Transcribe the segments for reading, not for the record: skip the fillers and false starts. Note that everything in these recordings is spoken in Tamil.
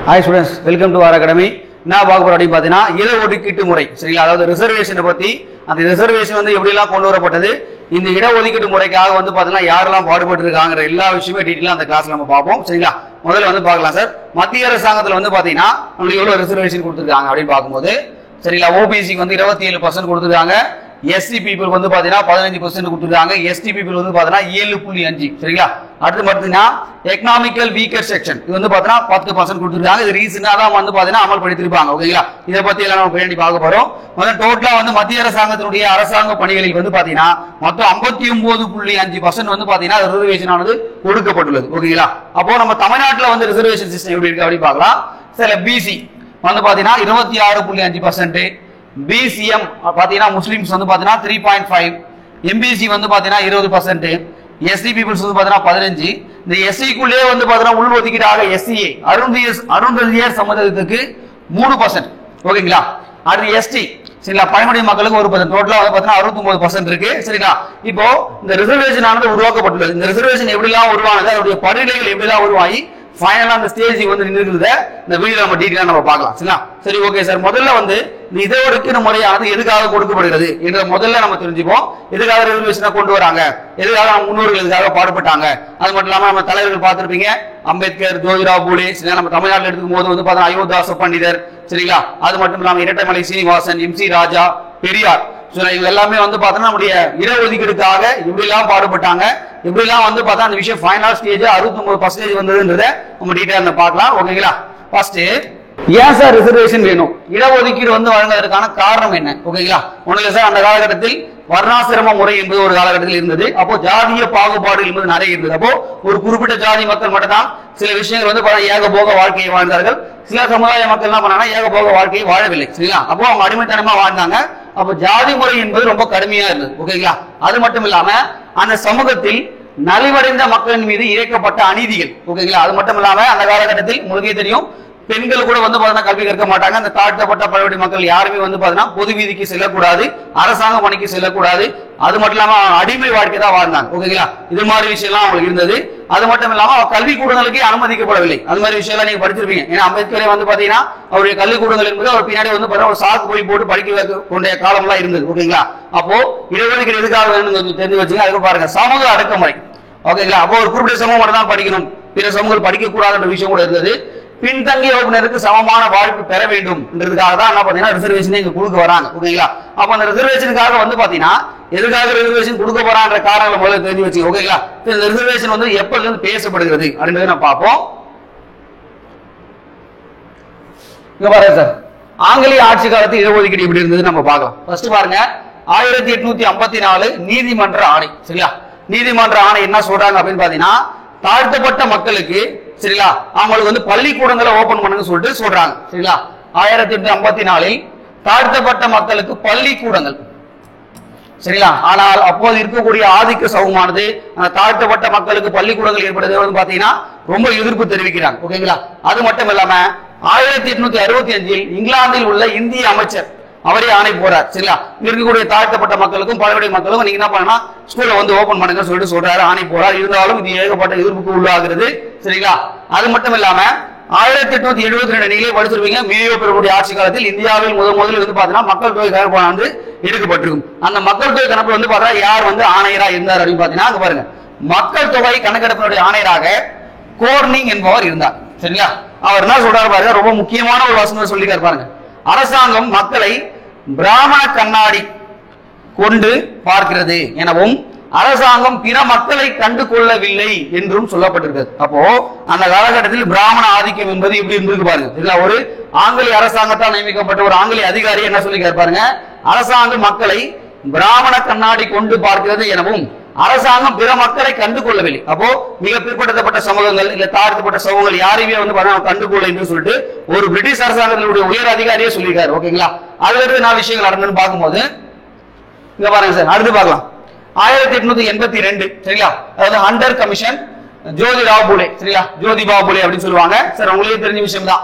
Hi students, welcome to our academy. நான் பார்க்க போற அப்படி பார்த்தீங்கன்னா இட ஒதுக்கீட்டு முறை சரிங்களா, அதாவது ரிசர்வேஷனை பத்தி அந்த ரிசர்வேஷன் வந்து எப்படிலாம் கொண்டு வரப்பட்டது, இந்த இட ஒதுக்கீட்டு முறைக்காக வந்து பார்த்தீங்கன்னா யாரெல்லாம் பாடுபட்டு இருக்காங்கிற எல்லா விஷயமே டீட்டெயிலாக அந்த கிளாஸ்ல நம்ம பார்ப்போம் சரிங்களா. முதல்ல வந்து பார்க்கலாம் சார், மத்திய அரசாங்கத்தில் வந்து பார்த்தீங்கன்னா நம்மளுக்கு எவ்வளவு ரிசர்வேஷன் கொடுத்துருக்காங்க அப்படின்னு பார்க்கும்போது சரிங்களா, ஓபிசிக்கு வந்து 27% கொடுத்துருக்காங்க, எஸ்சி பீப்புள் வந்து பாத்தீங்கன்னா 15% கொடுத்துருக்காங்க, எஸ்டி பீப்புள் வந்து பாத்தீங்கன்னா 7.5 சரிங்களா. அடுத்து பாத்தீங்கன்னா எக்கனாமிக்கல் வீக்கர் செக்ஷன் இது வந்து பாத்தீங்கன்னா 10% கொடுத்துருக்காங்க. இது ரீசனா தான் வந்து பாத்தீங்கன்னா அமல்படுத்திருப்பாங்க ஓகேங்களா. இதை பத்தி எல்லாம் நம்ம வேண்டி பார்க்க போறோம். முதல்ல டோட்டலா வந்து மத்திய அரசாங்கத்தினுடைய அரசாங்க பணிகளில் வந்து பாத்தீங்கன்னா மொத்தம் 59.5% வந்து பாத்தீங்கன்னா ரிசர்வேஷன் ஆனது கொடுக்கப்பட்டுள்ளது ஓகேங்களா. அப்போ நம்ம தமிழ்நாட்டில் வந்து ரிசர்வேஷன் சிஸ்டம் எப்படி இருக்கு அப்படின்னு பார்க்கலாம். சில பிசி வந்து பாத்தீங்கன்னா 26.5%, பிசிஎம் பாத்தீங்கன்னா முஸ்லிம்ஸ் வந்து பாத்தீங்கன்னா 3.5, எம்பிசி வந்து பாத்தீங்கன்னா 20%, எஸ்சி பீப்புள்ஸ் வந்து பாத்தீங்கன்னா 15. இந்த எஸ்சிக்குள்ளே வந்து பாத்தீங்கன்னா உள் ஒதுக்கீடாக எஸ்சிஏ அருந்ததியர் சமுதாயத்துக்கு 3% ஓகேங்களா. அடுத்து எஸ்டி சரிங்களா, பழங்குடி மக்களுக்கு 1%, டோட்டலா வந்து பாத்தீங்கன்னா 69% இருக்கு சரிங்களா. இப்போ இந்த ரிசர்வேஷன் ஆனது உருவாக்கப்பட்டுள்ளது. இந்த ரிசர்வேஷன் எப்படிலாம் உருவானது, அதனுடைய படிநிலைகள் எப்படிலாம் உருவாகி ஃபைனலா அந்த ஸ்டேஜ் வந்து நின்றுக்கிறத இந்த வீடியோ நம்ம டீடைலா நம்ம பார்க்கலாம் சரிங்களா. சரி ஓகே சார், முதல்ல வந்து இந்த இட ஒதுக்கீடு முறையானது எதுக்காக கொடுக்கப்படுகிறது என்ற முதல்ல நம்ம தெரிஞ்சுப்போம். எதுக்காக ரிசர்வேஷனை கொண்டு வராங்க, எதுக்காக நம்ம முன்னோர்கள் எதுக்காக பாடுபட்டாங்க, அது மட்டும் இல்லாம நம்ம தலைவர்கள் பார்த்திருப்பீங்க, அம்பேத்கர், ஜோதிராவ் பூலே சரிங்களா. நம்ம தமிழ்நாட்டில் எடுக்கும் போது வந்து பார்த்தா அயோத்தாச பண்டிதர் சரிங்களா. அது மட்டும் இல்லாம இரட்டைமலை சீனிவாசன், எம்சி ராஜா, பெரியார் இவங்க எல்லாமே வந்து பார்த்தோம்னா நம்முடைய இட ஒதுக்கீடுக்காக எப்படிலாம் பாடுபட்டாங்க, எப்படிலாம் வந்து பார்த்தா அந்த விஷயம் ஃபைனல் ஸ்டேஜ் 69% வந்ததுன்றதை நம்ம டீடைலா பார்க்கலாம் ஓகேங்களா. ஃபர்ஸ்ட் ஏன் சார் ரிசர்வேஷன் வேணும், இடஒதுக்கீடு வந்து வழங்குவதற்கான காரணம் என்ன ஓகேங்களா. ஒண்ணுல சார், அந்த காலகட்டத்தில் வர்ணாசிரம முறை என்பது ஒரு காலகட்டத்தில் இருந்தது. அப்போ ஜாதிய பாகுபாடு என்பது நிறைய இருந்தது. அப்போ ஒரு குறிப்பிட்ட ஜாதி மக்கள் மட்டும் தான் சில விஷயங்கள் வந்து ஏகபோக வாழ்க்கையை வாழ்ந்தார்கள். சில சமுதாய மக்கள் என்ன பண்ணாங்கன்னா ஏகபோக வாழ்க்கையை வாழவில்லை சரிங்களா. அப்போ அவங்க அடிமைத்தனமா வாழ்ந்தாங்க. அப்போ ஜாதி முறை என்பது ரொம்ப கடுமையா இருந்தது ஓகேங்களா. அது மட்டும் இல்லாம அந்த சமூகத்தில் நலிவடைந்த மக்களின் மீது இழைக்கப்பட்ட அநீதிகள் ஓகேங்களா. அது மட்டும் இல்லாம அந்த காலகட்டத்தில் உங்களுக்கே தெரியும், பெண்கள் கூட வந்து பாத்தீங்கன்னா கல்வி கற்க மாட்டாங்க. அந்த தாழ்த்தப்பட்ட பழங்குடி மக்கள் யாருமே வந்து பாத்தீங்கன்னா பொது வீதிக்கு செல்லக்கூடாது, அரசாங்க பணிக்கு செல்லக்கூடாது. அது மட்டும் இல்லாம அடிமை வாழ்க்கை தான் வாழ்ந்தாங்க ஓகேங்களா. இது மாதிரி விஷயம் எல்லாம் அவங்களுக்கு இருந்தது. அது மட்டும் இல்லாம கல்வி கூடங்களுக்கே அனுமதிக்கப்படவில்லை. அது மாதிரி விஷயம் எல்லாம் நீங்க படிச்சிருப்பீங்க. ஏன்னா அம்பேத்கரே வந்து பாத்தீங்கன்னா அவருடைய கல்வி கூடங்கள் என்பது அவர் பின்னாடி வந்து ஒரு சாக்கு போய் போட்டு படிக்க கொண்ட காலம் எல்லாம் இருந்தது ஓகேங்களா. அப்போ இடஒதுக்கீடு எதுக்காக வேணும்னு தெரிஞ்சு வச்சுங்க. அதுக்கு பாருங்க, சமூக அடக்குமுறை ஓகேங்களா. அப்போ ஒரு குறிப்பிட்ட சமூகம் மட்டும் தான் படிக்கணும், பிற சமூகங்கள் படிக்க கூடாதுன்ற விஷயம் கூட இருந்தது. பின்தங்கிய வகுப்பினருக்கு சமமான வாய்ப்பு பெற வேண்டும் என்றதுக்காக தான் என்ன பாத்தீங்கன்னா ரிசர்வேஷன் இங்க கொடுக்க வராங்க ஓகேங்களா. அப்ப அந்த ரிசர்வேஷனுக்காக வந்து பாத்தீங்கன்னா எதுக்காக ரிசர்வேஷன் கொடுக்க போறான்ற காரணங்களை முதல்ல தெரிஞ்சு வச்சுங்க ஓகேங்களா. இந்த ரிசர்வேஷன் வந்து எப்ப இருந்து பேசப்படுகிறது அப்படின்றத நம்ம பார்ப்போம். இங்க பாருங்க சார், ஆங்கிலேய ஆட்சி காலத்தில் இடஒதுக்கீடு எப்படி இருந்தது நம்ம பார்க்கலாம். ஃபர்ஸ்ட் பாருங்க, 1854 நீதிமன்ற ஆணை சரிங்களா. நீதிமன்ற ஆணை என்ன சொல்றாங்க அப்படின்னு பாத்தீங்கன்னா, தாழ்த்தப்பட்ட மக்களுக்கு சரிங்களா அவங்களுக்கு வந்து பள்ளிக்கூடங்களை ஓபன் பண்ணுங்க சொல்லிட்டு சொல்றாங்க சரிங்களா. 1854 தாழ்த்தப்பட்ட மக்களுக்கு பள்ளிக்கூடங்கள் சரிங்களா. ஆனால் அப்போது இருக்கக்கூடிய ஆதிக்க சமூகமானது தாழ்த்தப்பட்ட மக்களுக்கு பள்ளிக்கூடங்கள் ஏற்படுறது வந்து பாத்தீங்கன்னா ரொம்ப எதிர்ப்பு தெரிவிக்கிறாங்க ஓகேங்களா. அது மட்டும் இல்லாம 1865 இங்கிலாந்தில் உள்ள இந்திய அமைச்சர் அவரே ஆணை போறார் சரிங்களா. இங்க இருக்கக்கூடிய தாழ்த்தப்பட்ட மக்களுக்கும் பழங்குடி மக்களுக்கும் நீங்க என்ன பண்ணா ஸ்கூல்ல வந்து ஓபன் பண்ணுங்க சொல்லிட்டு சொல்றாரு, ஆணை போறார். இருந்தாலும் இது ஏகப்பட்ட எதிர்ப்புக்கு உள்ளாகிறது சரிங்களா. அது மட்டும் இல்லாம 1872 நீங்களே படிச்சிருப்பீங்க, மேயோ பெருமுடைய ஆட்சி காலத்தில் இந்தியாவில் முதலில் வந்து பாத்தீங்கன்னா மக்கள் தொகை கணக்கு வந்து எடுக்கப்பட்டிருக்கும். அந்த மக்கள் தொகை கணக்கு வந்து பாத்தீங்கன்னா யார் வந்து ஆணையரா இருந்தார் அப்படின்னு பாத்தீங்கன்னா அங்க பாருங்க, மக்கள் தொகை கணக்கெடுப்பினுடைய ஆணையராக கோர்னிங் என்பவர் இருந்தார் சரிங்களா. அவர் என்ன சொல்றாரு பாருங்க, ரொம்ப முக்கியமான ஒரு வசனம் சொல்லிக்காரு பாருங்க, அரசாங்கம் மக்களை பிராமண கண்ணாடி கொண்டு பார்க்கிறது எனவும் அரசாங்கம் பிற மக்களை கண்டு கொள்ளவில்லை என்றும் சொல்லப்பட்டிருக்கிறது. அப்போ அந்த காலகட்டத்தில் பிராமண ஆதிக்கம் என்பது எப்படி இருந்திருக்கு பாருங்க. ஒரு ஆங்கிலேய அரசாங்கத்தால் நியமிக்கப்பட்ட ஒரு ஆங்கிலேய அதிகாரி என்ன சொல்லி பாருங்க, அரசாங்கம் மக்களை பிராமண கண்ணாடி கொண்டு பார்க்கிறது எனவும் அரசாங்கம் பிற மக்களை கண்டு கொள்ளவில்லை. அப்போ மிக பிற்படுத்தப்பட்ட சமூகங்கள் இல்ல தாழ்த்தப்பட்ட சமூகங்கள் யாரையுமே வந்து கண்டுகொள்ள என்று சொல்லிட்டு ஒரு பிரிட்டிஷ் அரசாங்கத்தினுடைய உயர் அதிகாரியே சொல்லியிருக்காரு ஓகேங்களா. அதுல இருந்து நான் விஷயங்கள் நடந்துன்னு பார்க்கும்போது இங்க பாருங்க சார், அடுத்து பார்க்கலாம். 1882 சரிங்களா, அதாவது ஹண்டர் கமிஷன், ஜோதிராவ் பூலே சரிங்களா, ஜோதிபா பூலே அப்படின்னு சொல்லுவாங்க சார், உங்களுக்கு தெரிஞ்ச விஷயம் தான்.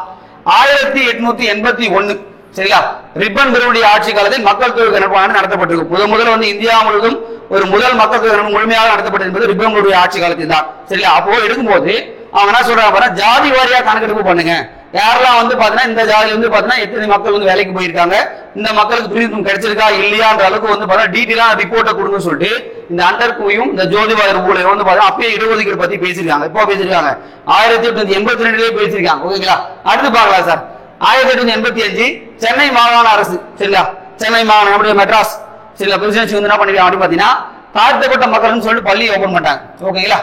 1881 சரிங்களா, ரிப்பன் பெருமுடைய ஆட்சி காலத்தில் மக்கள் தொகை கணக்கானது நடத்தப்பட்டிருக்கும். முதல்ல வந்து இந்தியா முழுவதும் ஒரு முதல் மக்கள் தொகை கணக்கு முழுமையாக நடத்தப்பட்டது என்பது ரிப்பன் ஆட்சி காலத்தில் தான் சரிங்களா. அப்போ எடுக்கும்போது அவங்க என்ன சொல்றாங்க, ஜாதி வாரியா கணக்கெடுப்பு பண்ணுங்க, யாரெல்லாம் வந்து பாத்தீங்கன்னா இந்த ஜாதியில வந்து பாத்தீங்கன்னா எத்தனை மக்கள் வந்து வேலைக்கு போயிருக்காங்க, இந்த மக்களுக்கு பிரதிநிதித்துவம் கிடைச்சிருக்கா இல்லையான்ற அளவுக்கு வந்து பாத்தீங்கன்னா டீட்டெயிலான ரிப்போர்ட்டை கொடுங்கன்னு சொல்லிட்டு இந்த அண்டர்கூயும் இந்த ஜோதிபாய் ஊழியர் வந்து பாத்தீங்கன்னா அப்பயே இடஒதுக்கீடு பத்தி பேசியிருக்காங்க. இப்போ பேசியிருக்காங்க 1882 பேசியிருக்காங்க. ஓகேங்களா, அடுத்து பார்க்கலாம் சார். 1885 சென்னை மாகாண அரசு சரிங்களா, சென்னை மாகாணம் அப்படியே மெட்ராஸ் சரிங்களா பிரசிடென்சி வந்து என்ன பண்ணிருக்காங்க அப்படின்னு பாத்தீங்கன்னா தாழ்த்தப்பட்ட மக்கள்னு சொல்லிட்டு பள்ளி ஓபன் பண்ணிட்டாங்க. ஓகேங்களா,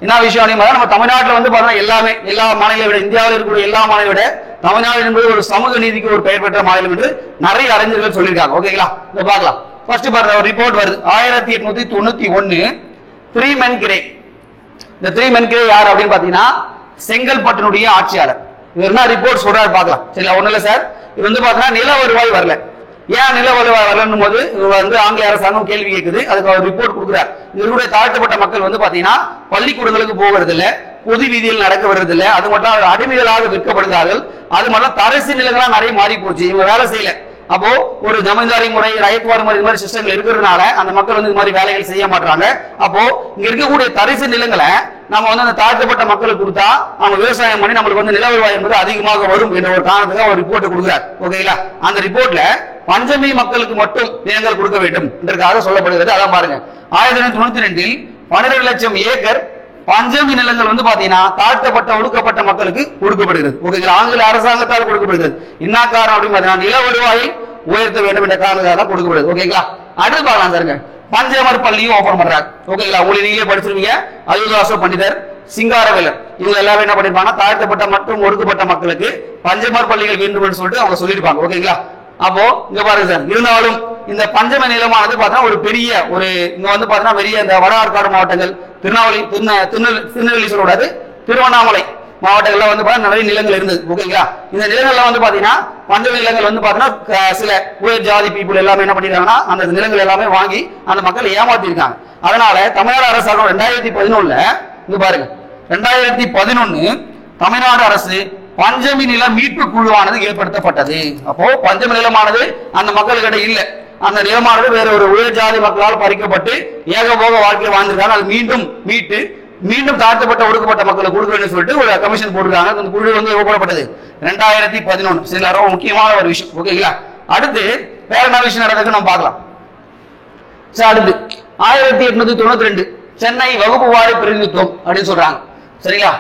என்ன விஷயம் அப்படின்னு நம்ம தமிழ்நாட்டில் வந்து பாத்தீங்கன்னா எல்லாமே எல்லா மாநிலங்களை விட இந்தியாவில் இருக்கக்கூடிய எல்லா மாநிலங்களை விட தமிழ்நாடு என்பது ஒரு சமூக நீதிக்கு ஒரு பெயர் பெற்ற மாநிலம் என்று நிறைய அறிஞர்கள் சொல்லியிருக்காங்க. ஓகேங்களா, இத பார்க்கலாம். ஃபர்ஸ்ட் பாருங்க ஒரு ரிப்போர்ட் வருது 1891 த்ரீ மென் கிரே. இந்த த்ரீ மென் கிரே யார் அப்படின்னு பாத்தீங்கன்னா செங்கல்பட்டினுடைய ஆட்சியாளர். இவர் என்ன ரிப்போர்ட் சொல்றாரு பார்க்கலாம். சரிங்களா, ஒண்ணு இல்ல சார், இது வந்து பாத்தீங்கன்னா நில வருவாய் வரல. ஏன் நில வருவாய் வரலன்னும் போது வந்து ஆங்கில அரசாங்கம் கேள்வி கேட்குது. அதுக்கு அவர் ரிப்போர்ட் கொடுக்குறார். இவருடைய தாழ்த்தப்பட்ட மக்கள் வந்து பாத்தீங்கன்னா பள்ளிக்கூடங்களுக்கு போகிறது இல்ல, பொது வீதியில் நடக்க வருது இல்ல, அது மட்டும் அடிமைகளாக விற்கப்படுகிறார்கள். அது மட்டும் தரசி நிலங்களா நிறைய மாறி போச்சு, இவங்க வேலை செய்யல. அப்போ ஒரு ஜமீன்தாரி முறை ரயத்வாரி முறை இந்த மாதிரி சிஸ்டங்கள் இருக்கிறதுனால அந்த மக்கள் வந்து இந்த மாதிரி வேலைகள் செய்ய மாட்டாங்க. அப்போ இங்க இருக்கக்கூடிய தரிசு நிலங்களை நம்ம வந்து அந்த தாழ்த்தப்பட்ட மக்களுக்கு கொடுத்தா அவங்க விவசாயம் பண்ணி நம்மளுக்கு வந்து நில வருவாய் என்பது அதிகமாக வரும் என்ற ஒரு காரணத்துக்கு ஒரு ரிப்போர்ட் கொடுக்குறார். ஓகேங்களா, அந்த ரிப்போர்ட்ல பஞ்சமி மக்களுக்கு மட்டும் நிலங்கள் கொடுக்க வேண்டும் என்றதாக சொல்லப்படுகிறது. அதான் பாருங்க 1992 12 லட்சம் ஏக்கர் பஞ்சமி நிலங்கள் வந்து பாத்தீங்கன்னா தாழ்த்தப்பட்ட ஒடுக்கப்பட்ட மக்களுக்கு கொடுக்கப்படுகிறது. ஓகேங்களா, ஆங்கில அரசாங்கத்தால் கொடுக்கப்படுகிறது. என்ன காரணம் அப்படின்னு பாத்தீங்கன்னா நில வருவாயை உயர்த்த வேண்டும் என்ற காரணத்தால் கொடுக்கப்படுது. ஓகேங்களா, அடுத்து பார்க்கலாம் சாருங்க. பஞ்சமர் பள்ளியும் ஓபன் பண்றாங்க. ஓகேங்களா, உங்களுக்கு நீங்களே படிச்சிருவீங்க. அயோத்திதாச பண்டிதர், சிங்காரவேலர் இவங்க எல்லாரும் என்ன பண்ணிருப்பாங்க தாழ்த்தப்பட்ட மற்றும் ஒடுக்கப்பட்ட மக்களுக்கு பஞ்சமர் பள்ளிகள் வேண்டும் என்று சொல்லிட்டு அவங்க சொல்லியிருப்பாங்க. ஓகேங்களா, அப்போ இங்க பாருங்க சார், இருந்தாலும் இந்த பஞ்சம நிலமானது பாத்தீங்கன்னா ஒரு பெரிய ஒரு இங்க வந்து பாத்தீங்கன்னா பெரிய இந்த வட ஆற்காடு மாவட்டங்கள் திருநெல்வேலி சொல்லக்கூடாது திருவண்ணாமலை மாவட்டங்கள்ல வந்து பாத்தீங்கன்னா நிறைய நிலங்கள் இருந்தது. ஓகேங்களா, இந்த நிலங்கள்ல வந்து பாத்தீங்கன்னா பஞ்சம நிலங்கள் வந்து பாத்தீங்கன்னா சில உயர் ஜாதி பீப்புள் எல்லாமே என்ன பண்ணிருக்காங்கன்னா அந்த நிலங்கள் எல்லாமே வாங்கி அந்த மக்களை ஏமாத்தி இருக்காங்க. அதனால தமிழ்நாடு அரசாங்கம் 2011 இங்க பாருங்க 2011 தமிழ்நாடு அரசு பஞ்சமி நில மீட்பு குழுவானது ஏற்படுத்தப்பட்டது. அப்போ பஞ்சமி நிலமானது அந்த மக்கள்கிட்ட இல்ல, அந்த நிலமானது வேற ஒரு உயர் ஜாதி மக்களால் பறிக்கப்பட்டு ஏகபோக வாழ்க்கையை வாழ்ந்திருக்காங்க. அது மீண்டும் தாழ்த்தப்பட்ட ஒடுக்கப்பட்ட மக்களுக்கு கொடுக்கணும்னு சொல்லிட்டு ஒரு கமிஷன் போட்டிருக்காங்க. அந்த குழு வந்து ஏற்படப்பட்டது 2011. சில ரொம்ப முக்கியமான ஒரு விஷயம். ஓகேங்களா, அடுத்து வேற என்ன விஷயம் நடந்ததுக்கு நம்ம பார்க்கலாம். அடுத்து 1892 சென்னை வகுப்பு வாரி பிரதிநிதித்துவம் அப்படின்னு சொல்றாங்க. சரிங்களா,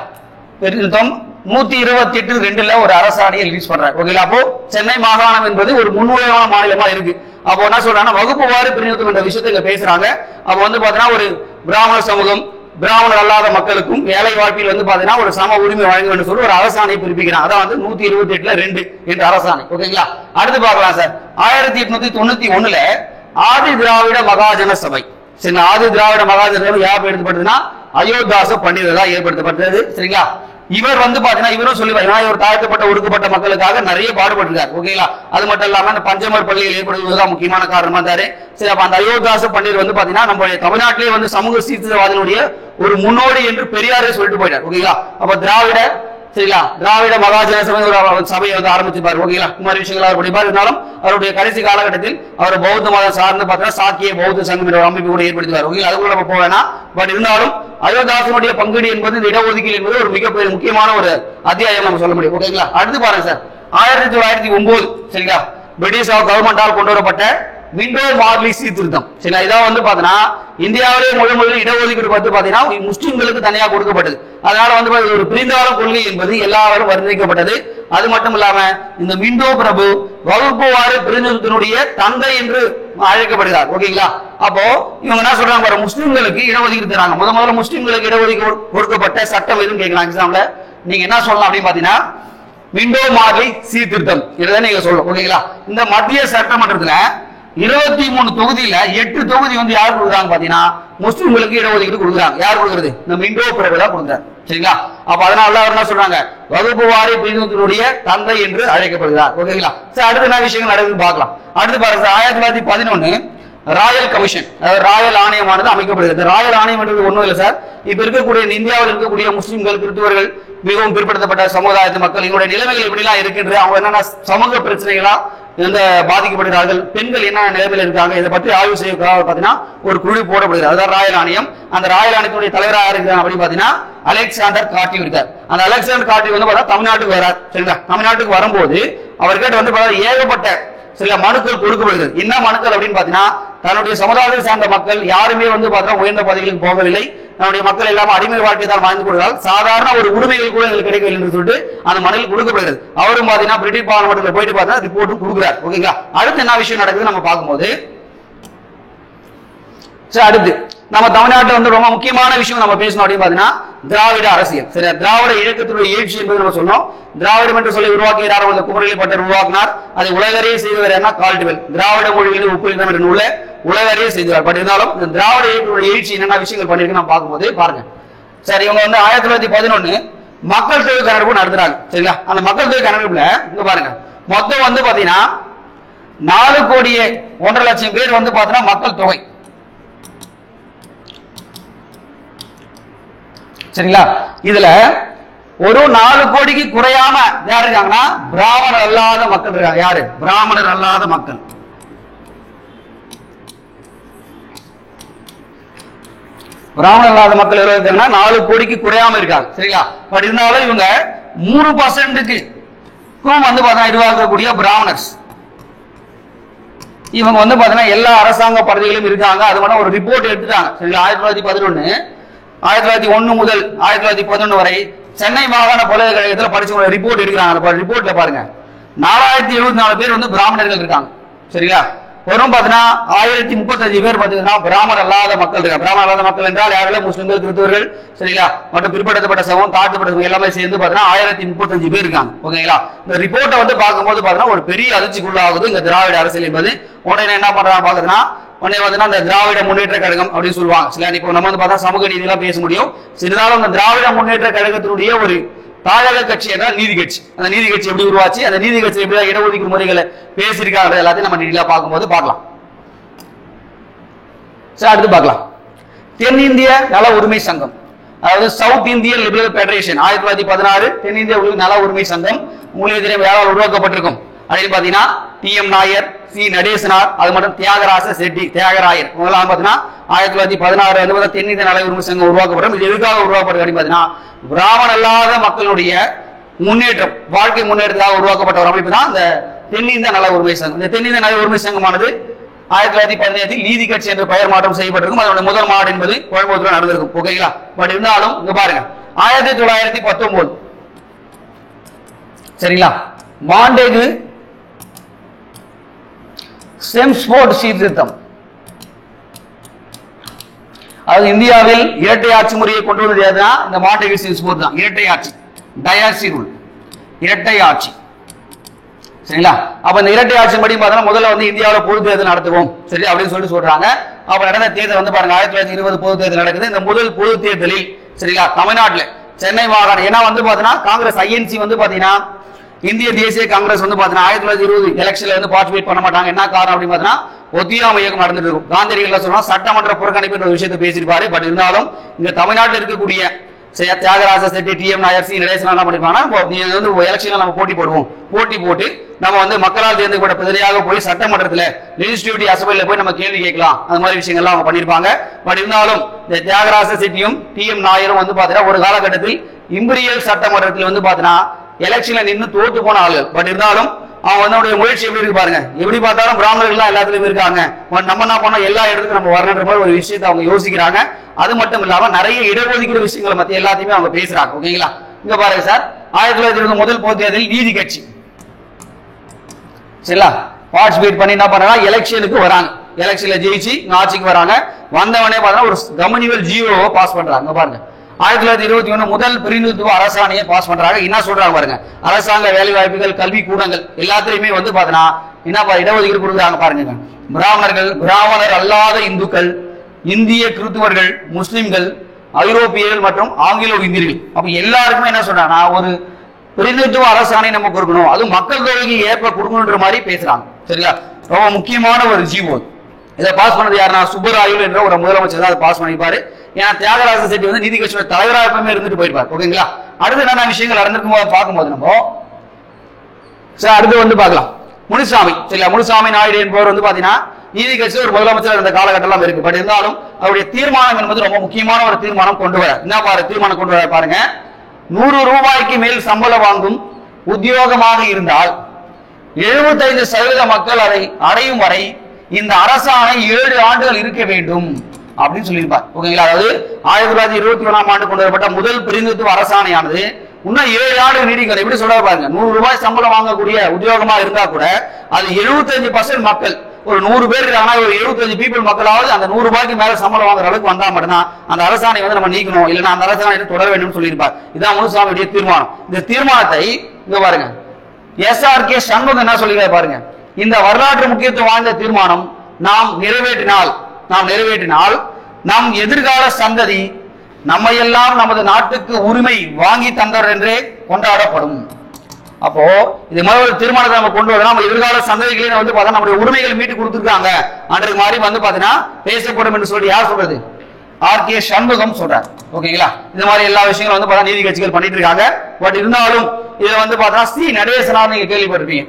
பிரதிநிதித்துவம் 128/2 ஒரு அரசாணையை ரிலீஸ் பண்றாங்க. ஓகேங்களா, அப்போ சென்னை மாகாணம் என்பது ஒரு முன்னுரிமையான மாநிலமா இருக்கு. அப்போ என்ன சொல்றாங்கன்னா வகுப்பு வாரி பிரதிநிதித்துவம் என்ற விஷயத்தை இங்க பேசுறாங்க. அப்போ வந்து பாத்தீங்கன்னா ஒரு பிராமண சமூகம் பிராமணர் அல்லாத மக்களுக்கும் வேலை வாய்ப்பில் வந்து பாத்தீங்கன்னா ஒரு சம உரிமை வழங்க வேண்டும் சொல்லி ஒரு அரசாணை பிறப்பிக்கிறாங்க. அதான் வந்து 128/2 என்ற அரசாணை. ஓகேங்களா, அடுத்து பார்க்கலாம் சார். 1891 ஆதி திராவிட மகாஜன சபை. சரி, ஆதி திராவிட மகாஜன சபை யார் ஏற்படுத்தப்பட்டதுன்னா அயோத்திதாச பண்டிதரால் ஏற்படுத்தப்பட்டது. சரிங்களா, இவர் வந்து பாத்தீங்கன்னா இவரும் சொல்லி இவர் தாழ்த்தப்பட்ட ஒடுக்கப்பட்ட மக்களுக்காக நிறைய பாடுபட்டிருக்காரு. ஓகேங்களா, அது மட்டும் இல்லாம அந்த பஞ்சமர் பள்ளியில் ஏற்படுவதுதான் முக்கியமான காரணமா இருந்தாரு. சரி, அப்ப அந்த அயோத்திதாச பண்டிதர் வந்து பாத்தீங்கன்னா நம்ம தமிழ்நாட்டிலே வந்து சமூக சீர்திருத்தவாதிகளுடைய ஒரு முன்னோடி என்று பெரியாரே சொல்லிட்டு போயிட்டார். ஓகேங்களா, அப்ப திராவிட மகாஜன சபையை வந்து ஆரம்பிச்சிருப்பாரு. ஓகேங்களா, இந்த மாதிரி விஷயங்கள் அவர் படிப்பார். இருந்தாலும் அவருடைய கடைசி காலகட்டத்தில் அவர் பௌத்த மதம் சார்ந்து பார்த்தீங்கன்னா சாக்கிய பௌத்த சங்கம் என்ற அமைப்பு கூட ஏற்படுத்துவார். ஓகேங்களா, அது கூட நம்ம போவேனா. பட் இருந்தாலும் அயோத்திதாசனுடைய பங்கீடு என்பது இந்த இடஒதுக்கீடு என்பது ஒரு மிகப்பெரிய முக்கியமான ஒரு அத்தியாயம் நம்ம சொல்ல முடியும். ஓகேங்களா, அடுத்து பாருங்க சார். 1909 சரிங்களா பிரிட்டிஷ் கவர்மெண்டால் கொண்டு வரப்பட்ட விண்டோ மார்லி சீர்திருத்தம். சரி, இதான் வந்து பாத்தீங்கன்னா இந்தியாவிலே முதல் இடஒதுக்கீடு பார்த்து பாத்தீங்கன்னா முஸ்லிம்களுக்கு தனியாக கொடுக்கப்பட்டது. அதனால வந்து ஒரு பிரிந்தாள கொள்கை என்பது எல்லாரும் வர்ணிக்கப்பட்டது. அது மட்டும் இல்லாம இந்த விண்டோ பிரபு வகுப்பு வாரி பிரதிநிதித்துவத்தினுடைய தந்தை என்று அழைக்கப்படுகிறார். ஓகேங்களா, அப்போ இவங்க என்ன சொல்றாங்க, முஸ்லிம்களுக்கு இடஒதுக்கீடு தராங்க. முதல்ல முஸ்லிம்களுக்கு இடஒதுக்கீடு கொடுக்கப்பட்ட சட்டம் எதுவும் கேட்கலாம் எக்ஸாம்ல. நீங்க என்ன சொல்லலாம் அப்படின்னு பாத்தீங்கன்னா விண்டோ மார்லி சீர்திருத்தம் இதுதான் நீங்க சொல்லணும். ஓகேங்களா, இந்த மத்திய சட்டமன்றத்துல 23 தொகுதியில 8 தொகுதி வந்து யார் கொடுக்குறாங்க பாத்தீங்கன்னா முஸ்லிம்களுக்கு இடஒதுக்கீடு கொடுக்குறாங்க. யார் கொடுக்குறது? இந்த விண்டோ பிரபுலா கொடுக்குறாரு. சரிங்களா, அப்ப அதனால அவர் என்ன சொல்றாங்க வகுப்பு வாரி பிரதிநிதித்துவத்தினுடைய தந்தை என்று அழைக்கப்படுகிறார். ஓகேங்களா, சரி, அடுத்த என்ன விஷயங்கள் நடக்குதுன்னு பார்க்கலாம். அடுத்து பாருங்க 1911 ராயல் கமிஷன் ராயல் ஆணையமானது அமைக்கப்படுகிறது. ராயல் ஆணையம் என்றது ஒண்ணும் இல்லை சார், இப்ப இருக்கக்கூடிய இந்தியாவில் இருக்கக்கூடிய முஸ்லிம்கள் கிறிஸ்துவர்கள் மிகவும் பிற்படுத்தப்பட்ட சமுதாயத்து மக்கள் எங்களுடைய நிலைமைகள் எப்படிலாம் இருக்கின்ற அவங்க என்னென்ன சமூக பிரச்சனைகளா இந்த பாதிக்கப்படுகிறார்கள், பெண்கள் என்ன நிலைமையில் இருக்காங்க, இதை பற்றி ஆய்வு செய்யறதுக்காக பார்த்தீங்கன்னா ஒரு குழு போடப்படுகிறது. அதான் ராயல் ஆணையம். அந்த ராயல் ஆணையத்துடைய தலைவராக இருக்கிறாங்க அப்படின்னு பார்த்தீங்கன்னா அலெக்சாண்டர் கார்டிவ் இருக்கார். அந்த அலெக்சாண்டர் கார்டிவ் வந்து பார்த்தா தமிழ்நாட்டுக்கு வரார். சரிங்களா, தமிழ்நாட்டுக்கு வரும்போது அவர்கிட்ட வந்து ஏகப்பட்ட சில மனுக்கள் கொடுக்கப்படுகிறது. என்ன மனுக்கள் அப்படின்னு பாத்தீங்கன்னா, தன்னுடைய சமுதாயத்தை சார்ந்த மக்கள் யாருமே வந்து பாத்தீங்கன்னா உயர்ந்த பதவிகளுக்கு போகவில்லை, நம்முடைய மக்கள் எல்லாம் அடிமை வாழ்க்கை தான் வாழ்ந்து கொள்கிறார்கள், சாதாரண ஒரு உரிமைகள் கூட எங்களுக்கு கிடைக்கவில்லை என்று சொல்லிட்டு அந்த மனுவில் கொடுக்கப்படுகிறது. அவரும் பாத்தீங்கன்னா பிரிட்டிஷ் பார்லிமெண்ட்ல போயிட்டு பார்த்தா ரிப்போர்ட் கொடுக்குறாரு. ஓகேங்களா, அடுத்து என்ன விஷயம் நடக்குது நம்ம பார்க்கும்போது, அடுத்து நம்ம தமிழ்நாட்டில் வந்து ரொம்ப முக்கியமான விஷயம் நம்ம பேசணும் அப்படின்னு பாத்தீங்கன்னா திராவிட அரசியல். சரி, திராவிட இயக்கத்தினுடைய எழுச்சி என்பது நம்ம சொன்னோம். திராவிடம் என்று சொல்லி உருவாக்கினார் அந்த குமரலி பட்டர் உருவாக்கினார். அதை உலகறிய செய்தவர் என்ன, கால்டுவெல். திராவிட மொழிகளில் உப்புலினம் என்ற நூலை உலகறிய செய்தார். பட் இருந்தாலும் இந்த திராவிட இயக்கத்தினுடைய எழுச்சி என்னென்ன விஷயங்கள் பண்ணிருக்கு நம்ம பார்க்கும்போது பாருங்க. சரி, இவங்க வந்து 1911 மக்கள் தொகை கணக்கெடுப்பு நடத்துறாங்க. சரிங்களா, அந்த மக்கள் தொகை கணக்கெடுப்புல இங்க பாருங்க மொத்தம் வந்து பாத்தீங்கன்னா 4,01,00,000 பேர் வந்து பாத்தீங்கன்னா மக்கள் தொகை. சரிங்களா, இதுல ஒரு 4 கோடிக்கு குறையாம யார் இருக்காங்கன்னா பிராமணர் அல்லாத மக்கள் இருக்காங்க. யாரு? பிராமணர் அல்லாத மக்கள். பிராமணர் அல்லாத மக்கள் எவ்வளவு இருக்காங்கன்னா 4 கோடிக்கு குறையாம இருக்காங்க. சரிங்களா, பட் இருந்தாலும் இவங்க 3%க்கு வந்து பாத்தீங்கன்னா உருவாக்கக்கூடிய பிராமணர்ஸ். இவங்க வந்து பாத்தீங்கன்னா எல்லா அரசாங்க பதவிகளும் இருக்காங்க. அது மட்டும் ஒரு ரிப்போர்ட் எடுத்துட்டாங்க. சரிங்களா, 1911 1901 முதல் 1911 வரை சென்னை மாகாண பல்கலைக்கழகத்தில் படிச்ச ரிப்போர்ட் எடுக்கிறாங்க. ரிப்போர்ட்ல பாருங்க 4074 பேர் வந்து பிராமணர்கள் இருக்காங்க. சரிங்களா, வரும் பாத்தீங்கன்னா 1035 பேர் பாத்தீங்கன்னா பிராமணர் அல்லாத மக்கள் இருக்காங்க. பிராமணர் அல்லாத மக்கள் என்றால் யாரெல்லாம் முஸ்லிம்கள், கிறிஸ்தவர்கள், சரிங்களா, மற்றும் பிற்படுத்தப்பட்ட சமூகம், தாழ்த்தப்பட்ட எல்லாமே சேர்ந்து பாத்தீங்கன்னா 1035 பேர் இருக்காங்க. ஓகேங்களா, இந்த ரிப்போர்ட்டை வந்து பார்க்கும்போது பாத்தீங்கன்னா ஒரு பெரிய அதிர்ச்சிக்குள்ளாகுது இந்த திராவிட அரசியல் என்பது. உடனே என்ன பண்றாங்க பாத்தீங்கன்னா உடனே வந்து அந்த திராவிட முன்னேற்ற கழகம் அப்படின்னு சொல்லுவாங்க. சில இப்போ நம்ம வந்து பார்த்தா சமூக நீதி எல்லாம் பேச முடியும். சிறிதாலும் அந்த திராவிட முன்னேற்ற கழகத்தினுடைய ஒரு தாயக கட்சி என்றால் நீதி கட்சி. அந்த நீதி கட்சி எப்படி உருவாச்சு, அந்த நீதி கட்சி எப்படி இடஒதுக்கீடு முறைகளை பேசியிருக்காங்க எல்லாத்தையும் நம்ம நீதியா பார்க்கும்போது பார்க்கலாம். சரி, அடுத்து பார்க்கலாம். தென்னிந்திய நல உரிமை சங்கம், அதாவது சவுத் இந்தியன் லிபரல் பெடரேஷன் 1916 தென்னிந்திய நல உரிமை சங்கம் உங்களுக்கு தெரியும் யாரால் உருவாக்கப்பட்டிருக்கும் அப்படின்னு பாத்தீங்கன்னா டி.எம். நாயர், சி. நடேசனார், அது மட்டும் தியாகராச செட்டி, தியாகராயர் இவங்கெல்லாம் பாத்தீங்கன்னா 1916 தென்னிந்திய நல உரிமை சங்கம் உருவாக்கப்படும். இது எதுக்காக உருவாக்கப்படுது அப்படின்னு பாத்தீங்கன்னா பிராமண அல்லாத மக்களுடைய முன்னேற்றம், வாழ்க்கை முன்னேற்றத்துக்காக உருவாக்கப்பட்ட ஒரு அமைப்பு தான் இந்த தென்னிந்திய நல உரிமை சங்கம். இந்த தென்னிந்திய நல உரிமை சங்கமானது 1917 நீதி கட்சி என்று பெயர் மாற்றம் செய்யப்பட்டிருக்கும். அதனுடைய முதல் மாநாடு என்பது கோயம்புத்தூர் நடந்திருக்கும். ஓகேங்களா, பட் இருந்தாலும் இங்க பாருங்க 1919 சரிங்களா, மாண்டேகு செம்ஸ்போர்ட் சீர்திருத்தம், அதாவது இந்தியாவில் இரட்டை ஆட்சி முறையை கொண்டு வந்தது எதுனா இந்த மாண்டேகு செம்ஸ்போர்ட் தான். இரட்டை ஆட்சி, டயாசி ரூல், இரட்டை ஆட்சி. சரிங்களா, அப்ப இந்த இரட்டை ஆட்சி படி பார்த்தா முதல்ல வந்து இந்தியாவில் பொது தேர்தல் நடத்துவோம் சரி அப்படின்னு சொல்லிட்டு சொல்றாங்க. அப்ப நடந்த தேர்தல் வந்து பாருங்க 1920 பொது தேர்தல் நடக்குது. இந்த முதல் பொது தேர்தலில் சரிங்களா தமிழ்நாட்டில் சென்னை மாகாணம் ஏன்னா வந்து பாத்தீங்கன்னா காங்கிரஸ் ஐஎன்சி வந்து பாத்தீங்கன்னா இந்திய தேசிய காங்கிரஸ் வந்து பாத்தீங்கன்னா 1920 எலெக்ஷன்ல வந்து பார்ட்டிசிபேட் பண்ண மாட்டாங்க. என்ன காரணம் அப்படின்னு பாத்தீங்கன்னா ஒத்தியாமை இயக்கம் நடந்துட்டு இருக்கும். காந்தியடிகள் சொன்னா சட்டமன்ற புறக்கணிப்பு என்ற விஷயத்தை பேசியிருப்பாரு. பட் இருந்தாலும் இங்க தமிழ்நாட்டில் இருக்கக்கூடிய தியாகராஜ செட்டி, டி.எம். நாயர், சி. நடேசன் என்ன பண்ணிருப்பாங்கன்னா எலெக்ஷன்ல நம்ம போட்டி போடுவோம், போட்டி போட்டு நம்ம வந்து மக்களால் தேர்ந்தெடுக்கப்பட்ட பிரதிநிதியாக போய் சட்டமன்றத்தில் லெஜிஸ்லேட்டிவ் அசெம்பிளில போய் நம்ம கேள்வி கேட்கலாம். அந்த மாதிரி விஷயங்கள்லாம் அவங்க பண்ணிருப்பாங்க. பட் இருந்தாலும் இந்த தியாகராஜ செட்டியும் டி.எம். நாயரும் வந்து பாத்தீங்கன்னா ஒரு காலகட்டத்தில் இம்பீரியல் சட்டமன்றத்தில் வந்து பாத்தீங்கன்னா எலெக்ஷன்ல நின்று தோத்து போன ஆளுகள். பட் இருந்தாலும் அவங்க வந்து முயற்சி எப்படி இருக்கு பாருங்க. எப்படி பார்த்தாலும் பிராமணர்கள் எல்லாத்துலயும் இருக்காங்க, நம்ம என்ன பண்ணோம் எல்லா இடத்துக்கும் நம்ம வரணுன்ற மாதிரி ஒரு விஷயத்தை அவங்க யோசிக்கிறாங்க. அது மட்டும் இல்லாம நிறைய இடஒதுக்கீடு விஷயங்களை மத்திய எல்லாத்தையுமே அவங்க பேசுறாங்க. ஓகேங்களா, இங்க பாருங்க சார் 1920 முதல் பொது தேர்தலில் நீதி கட்சி சரிங்களா பார்ட்டிசிபேட் பண்ணி என்ன பண்றாங்க எலெக்ஷனுக்கு வராங்க. எலெக்ஷன்ல ஜெயிச்சு ஆட்சிக்கு வராங்க. வந்தவனே பார்த்தா ஒரு கம்யூனிவல் ஜிஓ பாஸ் பண்றாங்க. பாருங்க 1921 முதல் பிரதிநிதித்துவ அரசாணையை பாஸ் பண்றாங்க. என்ன சொல்றாங்க பாருங்க, அரசாங்க வேலை வாய்ப்புகள், கல்வி கூடங்கள் எல்லாத்திலையுமே வந்து பாத்தீங்கன்னா என்ன இடஒதுக்கீடு கொடுக்குறாங்க பாருங்க. பிராமணர்கள், பிராமணர் அல்லாத இந்துக்கள், இந்திய கிறிஸ்துவர்கள், முஸ்லிம்கள், ஐரோப்பியர்கள் மற்றும் ஆங்கிலோ இந்தியர்கள் அப்ப எல்லாருக்குமே என்ன சொல்றாங்கன்னா ஒரு பிரதிநிதித்துவ அரசாணை நம்ம கொடுக்கணும், அது மக்கள் தொகைக்கு ஏற்ப கொடுக்கணுன்ற மாதிரி பேசுறாங்க. சரிங்களா, ரொம்ப முக்கியமான ஒரு ஜீவோ. இதை பாஸ் பண்ணது யாருன்னா சுப்பராயு என்ற ஒரு முதலமைச்சர் தான் அதை பாஸ் பண்ணிப்பாரு. ஏன்னா தியாகராஜ செட்டி வந்து நீதி கட்சியோட தலைவராக எப்பவுமே இருந்துட்டு போயிருப்பாரு. ஓகேங்களா, அடுத்து என்னென்ன விஷயங்கள் நடந்திருக்கும் பார்க்கும்போது நம்ம அடுத்து வந்து பார்க்கலாம். முனுசாமி சரிங்களா, முனுசாமி நாயுடு என்பவர் வந்து பாத்தீங்கன்னா நீதி கட்சியில் ஒரு முதலமைச்சர் இருந்த காலகட்டம் இருக்கு. பட் இருந்தாலும் அவருடைய தீர்மானம் என்பது ரொம்ப முக்கியமான ஒரு தீர்மானம் கொண்டு வர. என்ன தீர்மானம் கொண்டு வர பாருங்க. 100 ரூபாய்க்கு மேல் சம்பளம் வாங்கும் உத்தியோகமாக இருந்தால் 75% மக்கள் அதை அடையும் வரை இந்த அரசாணை 7 ஆண்டுகள் இருக்க வேண்டும் அப்படின்னு சொல்லியிருப்பார். ஓகேங்களா. அதாவது 1921ஆம் ஆண்டு கொண்டு வரப்பட்ட முதல் பிரதிநிதித்துவ அரசாணையானது இன்னும் 7 ஆண்டு நீடிக்கிறது. எப்படி சொல்ற பாருங்க. 100 ரூபாய் சம்பளம் வாங்கக்கூடிய உத்தியோகமா இருந்தா கூட அது 75% மக்கள், ஒரு 100 பேர் இருக்காங்கன்னா ஒரு 75 பீப்புள் மக்களாவது அந்த 100 ரூபாய்க்கு மேல சம்பளம் வாங்குற அளவுக்கு வந்தா மட்டும்தான் அந்த அரசாணை வந்து நம்ம நீக்கணும், இல்லைன்னா அந்த அரசாணை தொடர வேண்டும் சொல்லியிருப்பார். இதான் முனுசாமியுடைய தீர்மானம். இந்த தீர்மானத்தை இங்க பாருங்க SRK சண்முகம் என்ன சொல்லிருக்காரு பாருங்க. இந்த வரலாற்று முக்கியத்துவம் வாய்ந்த தீர்மானம் நாம் நிறைவேற்றினால் நம் எதிர்கால சந்ததி நம்மையெல்லாம் நமது நாட்டுக்கு உரிமை வாங்கி தந்தார் என்றே கொண்டாடப்படும். அப்போ இது மாதிரி ஒரு தீர்மானத்தை நம்ம கொண்டு வரணும். நம்ம எதிர்கால சந்ததிகளே வந்து பார்த்தா நம்முடைய உரிமைகளை மீட்டு கொடுத்துருக்காங்க அன்றைக்கு மாதிரி வந்து பாத்தீங்கன்னா பேசப்படும் என்று சொல்லி யார் சொல்றது? RK சண்முகம் சொல்றார். ஓகேங்களா. இந்த மாதிரி எல்லா விஷயங்களும் வந்து பார்த்தா நீதி கட்சிகள் பண்ணிட்டு இருக்காங்க. பட் இருந்தாலும் இதுல வந்து பார்த்தா சி நடேசனார் நீங்க கேள்விப்பட்டிருப்பீங்க.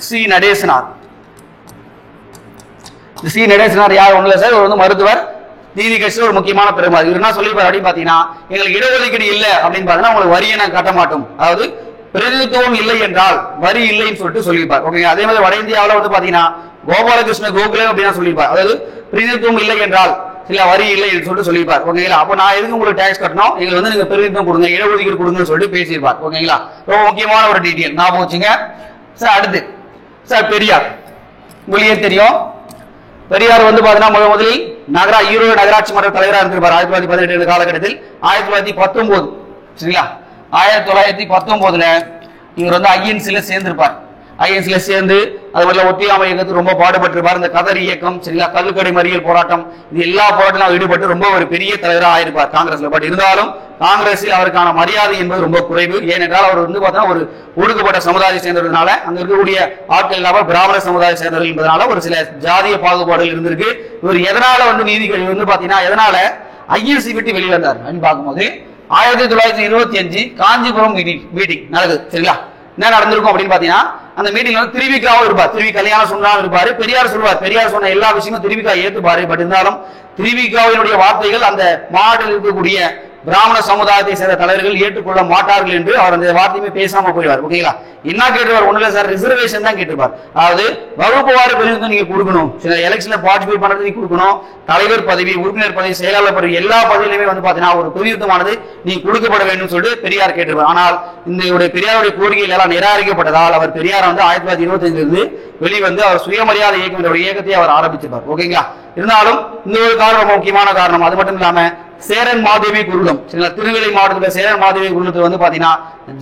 சி நடேசனார் யார்? ஒண்ணுல சார், ஒரு வந்து மருத்துவர், நீதி கட்சியில் ஒரு முக்கியமான பெருமை. இவர் என்ன சொல்லிருப்பாரு அப்படின்னு பாத்தீங்கன்னா, எங்களுக்கு இடஒதுக்கீடு இல்லை அப்படின்னு பாத்தீங்கன்னா உங்களுக்கு வரியை நான் கட்ட மாட்டோம், அதாவது பிரதிநிதித்துவம் இல்லை என்றால் வரி இல்லைன்னு சொல்லிட்டு சொல்லியிருப்பார். ஓகே. அதே மாதிரி வட இந்தியாவில் வந்து பாத்தீங்கன்னா கோபாலகிருஷ்ண கோகுலே அப்படின்னு சொல்லியிருப்பார். அதாவது பிரதிநிதித்துவம் இல்லை என்றால் சில வரி இல்லை என்று சொல்லிட்டு சொல்லியிருப்பார். ஓகேங்களா. அப்ப நான் எதுக்கு உங்களுக்கு டாக்ஸ் கட்டணும், எங்களுக்கு வந்து நீங்க பிரதிநிதித்துவம் கொடுங்க, இடஒதுக்கீடு கொடுங்கன்னு சொல்லிட்டு பேசியிருப்பார். ஓகேங்களா. ரொம்ப முக்கியமான ஒரு டீட்டெயில் ஞாபகம் வச்சுங்க சார். அடுத்து சார் பெரியார். உங்களுக்கே தெரியும் பெரியார் வந்து பாத்தீங்கன்னா முதலில் ஈரோடு நகராட்சி மன்ற தலைவராக இருந்திருப்பார் 1918 காலகட்டத்தில். 1919 சரிங்களா, 1919 இவர் வந்து ஐஎன்சில சேர்ந்திருப்பார். ஐஎன்சில சேர்ந்து அது மாதிரி ஒத்தியாமை இயக்கத்துக்கு ரொம்ப பாடுபட்டிருப்பார். இந்த கதர் இயக்கம் சரிங்களா, கல்லுக்கடை மறியல் போராட்டம், இது எல்லா போராட்டத்திலும் ஈடுபட்டு ரொம்ப ஒரு பெரிய தலைவராக ஆயிருப்பார் காங்கிரஸ்ல. பட் இருந்தாலும் காங்கிரஸில் அவருக்கான மரியாதை என்பது ரொம்ப குறைவு. ஏனென்றால் அவர் வந்து பார்த்தீங்கன்னா ஒரு ஒடுக்கப்பட்ட சமுதாயத்தை சேர்ந்ததுனால, அங்க இருக்கக்கூடிய ஆட்கள் இல்லாமல் பிராமண சமுதாய சேர்ந்தவர்கள் என்பதனால ஒரு சில ஜாதிய பாகுபாடுகள் இருந்திருக்கு. இவர் எதனால வந்து நீதிகள் வந்து பாத்தீங்கன்னா எதனால ஐஎன்சி விட்டு வெளிவந்தார் அப்படின்னு பார்க்கும்போது 1925 காஞ்சிபுரம் மீட்டிங் நடக்குது சரிங்களா. என்ன நடந்திருக்கும் அப்படின்னு பாத்தீங்கன்னா, அந்த மீட்டிங்ல வந்து திருவிக்காவும் இருப்பார், திருவி கல்யாணம் சொன்னாலும் இருப்பாரு. பெரியார் சொல்வார், பெரியார் சொன்ன எல்லா விஷயமும் திருவிக்கா ஏத்துப்பாரு. பட் இருந்தாலும் திருவிக்காவினுடைய வார்த்தைகள் அந்த மாவட்டத்தில் இருக்கக்கூடிய பிராமண சமுதாயத்தை சேர்ந்த தலைவர்கள் ஏற்றுக்கொள்ள மாட்டார்கள் என்று அவர் அந்த வார்த்தையுமே பேசாம போயிடுவார். ஓகேங்களா. என்ன கேட்டுவார்? ஒண்ணுல சார் ரிசர்வேஷன் தான் கேட்டுப்பார். அதாவது வகுப்பு வாரி பிரதிநிதித்துவம் நீங்க கொடுக்கணும், சில எலெக்ஷன்ல பார்ட்டிசிபேட் பண்றது நீங்க கொடுக்கணும், தலைவர் பதவி, உறுப்பினர் பதவி, செயலாளர் பதவி எல்லா பதவியிலுமே வந்து பாத்தீங்கன்னா ஒரு பிரதிநிதித்துவமானது நீங்க கொடுக்கப்பட வேண்டும் சொல்லிட்டு பெரியார் கேட்டுருவார். ஆனால் இந்த பெரியாருடைய கோரிக்கைகள் எல்லாம் நிராகரிக்கப்பட்டதால் அவர் பெரியார் வந்து 1925 இருந்து வெளிவந்து அவர் சுயமரியாதை இயக்கத்தை அவர் ஆரம்பிச்சிருப்பார். ஓகேங்களா. இருந்தாலும் இந்த ஒரு காரணம் ரொம்ப முக்கியமான காரணம். அது மட்டும் இல்லாம சேரன் மாதேவி குருகுலம் திருநெல்வேலி மாவட்டத்தில் சேரன் மாதேவி குருகுலத்தில் வந்து பாத்தீங்கன்னா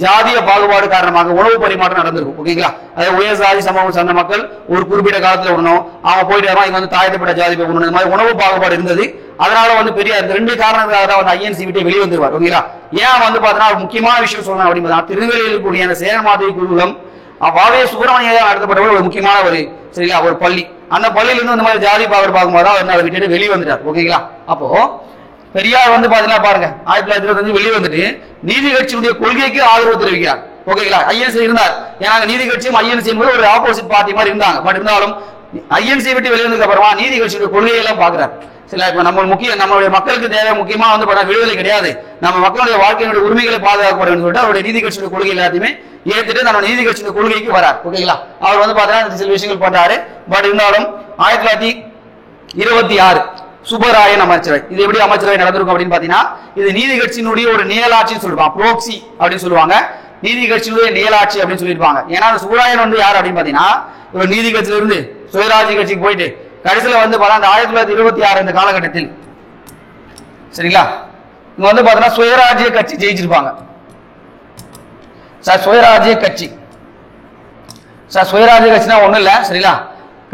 ஜாதிய பாகுபாடு காரணமாக உணவு பரிமாற்றம் நடந்திருக்கும். ஓகேங்களா. அதாவது உயர் சாதி சமூகம் சார்ந்த மக்கள் ஒரு குறிப்பிட்ட காலத்துல உடனும் அவங்க போயிட்டு இங்க வந்து தாழ்த்தப்பட்ட ஜாதி உணவு, இந்த மாதிரி உணவு பாகுபாடு இருந்தது. அதனால வந்து பெரியார் இந்த 2 காரணங்களாக தான் வந்து ஐஎன்சி விட்டு வெளிவந்துருவார். ஓகேங்களா. ஏன் வந்து பாத்தீங்கன்னா முக்கியமான விஷயம் சொல்லணும் அப்படின்னு திருநெல்வேலியில் கூடிய அந்த சேரன் மாதேவி குருகுலம் வாவே சுப்பிரமணியம் நடத்தப்பட்ட ஒரு முக்கியமான ஒரு சரிங்களா ஒரு பள்ளி. அந்த பள்ளியில இருந்து இந்த மாதிரி ஜாதி பாகுபாடு பார்க்கும்போது அவர் அதை விட்டுட்டு வெளியே வந்துட்டார். ஓகேங்களா. அப்போ பெரியார் வந்து பாத்தீங்கன்னா பாருங்க 1925 வெளியே வந்துட்டு நீதி கட்சியுடைய கொள்கைக்கு ஆதரவு தெரிவிக்கிறார். ஓகேங்களா. ஐஎன்சி இருந்தார். ஏன்னா நீதி கட்சியும் ஐஎன்சி என்பது ஒரு ஆப்போசிட் பார்ட்டி மாதிரி இருந்தாங்க. பட் இருந்தாலும் ஐஎன்சி விட்டு வெளியே வந்ததுக்கு அப்புறமா நீதி கட்சியுடைய கொள்கையெல்லாம் பாக்குறாரு. சில இப்ப நம்மளுடைய மக்களுக்கு தேவை முக்கியமா வந்து விடுதலை கிடையாது, நம்ம மக்களுடைய வாழ்க்கையினுடைய உரிமைகளை பாதுகாக்கப்படும் சொல்லிட்டு அவருடைய நீதி கட்சியுடைய கொள்கை எல்லாத்தையுமே ஏத்துட்டு நம்ம நீதி கட்சியுடைய கொள்கைக்கு வரார். ஓகேங்களா. அவர் வந்து பாத்தீங்கன்னா சில விஷயங்கள் பண்றாரு. பட் இருந்தாலும் 1926 சுப்பராயன் அமைச்சரவை. இது எப்படி அமைச்சரவை நடந்திருக்கும் அப்படின்னு பாத்தீங்கன்னா, இது நீதி கட்சியினுடைய ஒரு நிழலாட்சின்னு சொல்லுவாங்க, ப்ரோக்சி அப்படின்னு சொல்லுவாங்க. நீதி கட்சியினுடைய நிழலாட்சி அப்படின்னு சொல்லியிருப்பாங்க. ஏன்னா சுப்பராயன் வந்து யார் அப்படின்னு பாத்தீங்கன்னா, இவர் நீதி கட்சியில இருந்து சுயராஜ்ய கட்சிக்கு போயிட்டு கடைசியில வந்து பாத்தீங்கன்னா 1926 இந்த காலகட்டத்தில் சரிங்களா இங்க வந்து பாத்தீங்கன்னா சுயராஜ்ய கட்சி ஜெயிச்சிருப்பாங்க. சார் சுயராஜ்ய கட்சி ஒண்ணும் இல்ல சரிங்களா.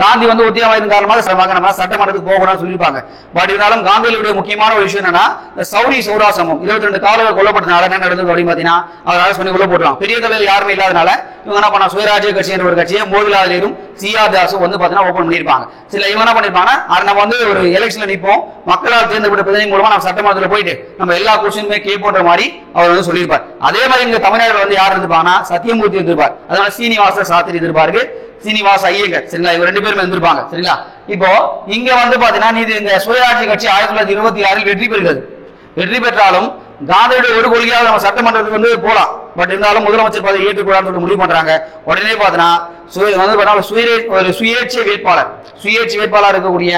காந்தி வந்து ஒத்தியாமையின் காரணமாக நம்ம சட்டமன்றத்துக்கு போகணும்னு சொல்லியிருப்பாங்க. பட் இருந்தாலும் காந்தியுடைய முக்கியமான ஒரு விஷயம் என்னன்னா, இந்த சௌரா சமம் 22 காவலர்கள் கொல்லப்பட்டதுனால என்ன நடந்தது அப்படின்னு பாத்தீங்கன்னா அவர் அரசு பண்ணி உள்ள போட்டுருவாங்க. பெரிய தலைவர் யாருமே இல்லாதனால இவங்க என்ன பண்ண சுயராஜ்ய கட்சி என்ற ஒரு கட்சியை மோதிலால் நேரும் சிஆர் தாஸும் வந்து பாத்தீங்கன்னா ஓபன் பண்ணிருப்பாங்க. சில இவங்க என்ன பண்ணிருப்பாங்கன்னா, நம்ம வந்து ஒரு எலெக்ஷன்ல நிற்போம், மக்களால் தேர்ந்தெடுக்கப்பட்ட பிரதிநிதி மூலமா நம்ம சட்டமன்றத்தில் போயிட்டு நம்ம எல்லா கொஸ்டினுமே கேட்போன்ற மாதிரி அவர் வந்து சொல்லியிருப்பார். அதே மாதிரி இங்க தமிழ்நாட்டில் வந்து யார் இருந்திருப்பாங்கன்னா சத்தியமூர்த்தி இருந்திருப்பார். அதனால சீனிவாச சாஸ்திரி இருந்திருப்பாரு, சீனிவாச ஐயங்கர். சரிங்களா, இவங்க 2 பேரும் இருந்திருப்பாங்க. சரிங்களா, இப்போ இங்க வந்து பாத்தீங்கன்னா நீதி இந்த சுயராட்சி கட்சி 1926 வெற்றி பெறுகிறது. வெற்றி பெற்றாலும் காந்தியுடைய ஒரு கொள்கையாக நம்ம சட்டமன்றத்துக்கு வந்து போலாம். பட் இருந்தாலும் முதலமைச்சர் பதவி ஏற்றுக்கூடாதுன்னு முடிவு பண்றாங்க. உடனே பாத்தீங்கன்னா ஒரு சுயேட்சை வேட்பாளர் இருக்கக்கூடிய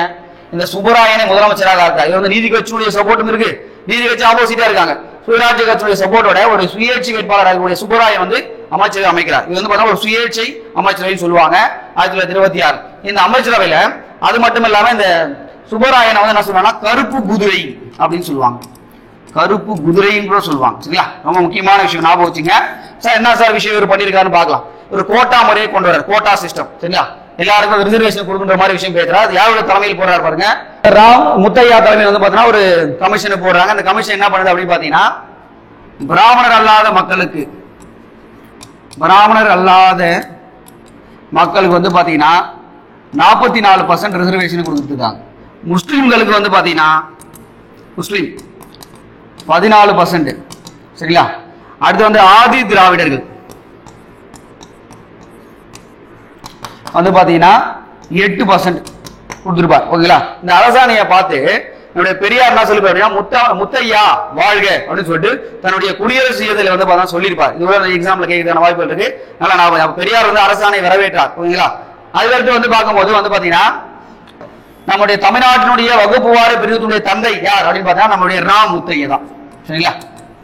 இந்த சுப்பராயனை முதலமைச்சராக இருக்கார். இது வந்து நீதி கட்சியுடைய சப்போர்ட்டும் இருக்கு, நீதி கட்சி ஆப்போசிட்டா இருக்காங்க. சுயராட்சி கட்சியுடைய சப்போர்ட்டோட ஒரு சுயேட்சை வேட்பாளர் இருக்கக்கூடிய சுப்பராயன் வந்து அமைச்சரவை அமைக்கிறார். இது வந்து பாத்தீங்கன்னா ஒரு சுயேட்சை அமைச்சரவைன்னு சொல்லுவாங்க 1926. இந்த அமைச்சரவையில அது மட்டும் இல்லாம இந்த சுப்பராயனை வந்து என்ன சொல்றாங்கன்னா கருப்பு குதிரை அப்படின்னு சொல்லுவாங்க. கருப்பு குதிரைன்னு கூட சொல்லுவாங்க. சரிங்களா, ரொம்ப முக்கியமான விஷயம் ஞாபகம் வச்சுங்க. சார் என்ன சார் விஷயம் இவர் பண்ணியிருக்காருன்னு பார்க்கலாம். ஒரு கோட்டா முறையை கொண்டு வர கோட்டா சிஸ்டம். சரிங்களா, எல்லாருக்கும் ரிசர்வேஷன் கொடுக்கின்ற மாதிரி விஷயம் பேசுறாரு. அது யாரோட தலைமையில் போடுறாரு பாருங்க, ராம் முத்தையா தலைமையில் வந்து பாத்தீங்கன்னா ஒரு கமிஷனை போடுறாங்க. அந்த கமிஷன் என்ன பண்ணுது அப்படின்னு பாத்தீங்கன்னா பிராமணர் அல்லாத மக்களுக்கு வந்து பாத்தீங்கன்னா 44% ரிசர்வேஷன் கொடுத்துருக்காங்க. முஸ்லிம்களுக்கு வந்து பாத்தீங்கன்னா 14%. சரிங்களா, அடுத்து வந்து ஆதி திராவிடர்கள் வந்து பாத்தீங்கன்னா 8% கொடுத்துருப்பார். ஓகேங்களா, இந்த அரசாணையை பார்த்து நம்முடைய பெரியார் என்ன சொல்லி முத்தையா வாழ்க அப்படின்னு சொல்லிட்டு தன்னுடைய குடியரசு இயதில் வந்து பார்த்தா சொல்லியிருப்பார். இது எக்ஸாம்ல கேட்கறதுக்கான வாய்ப்புகள் இருக்கு. நல்லா நான் பெரியார் வந்து அரசாணை வரவேற்றார். ஓகேங்களா, அதுக்கடுத்து வந்து பார்க்கும்போது வந்து பாத்தீங்கன்னா நம்முடைய தமிழ்நாட்டினுடைய வகுப்புவார பிரிவுடைய தந்தை யார் அப்படின்னு பார்த்தா நம்மளுடைய ராம் முத்தையா தான். சரிங்களா,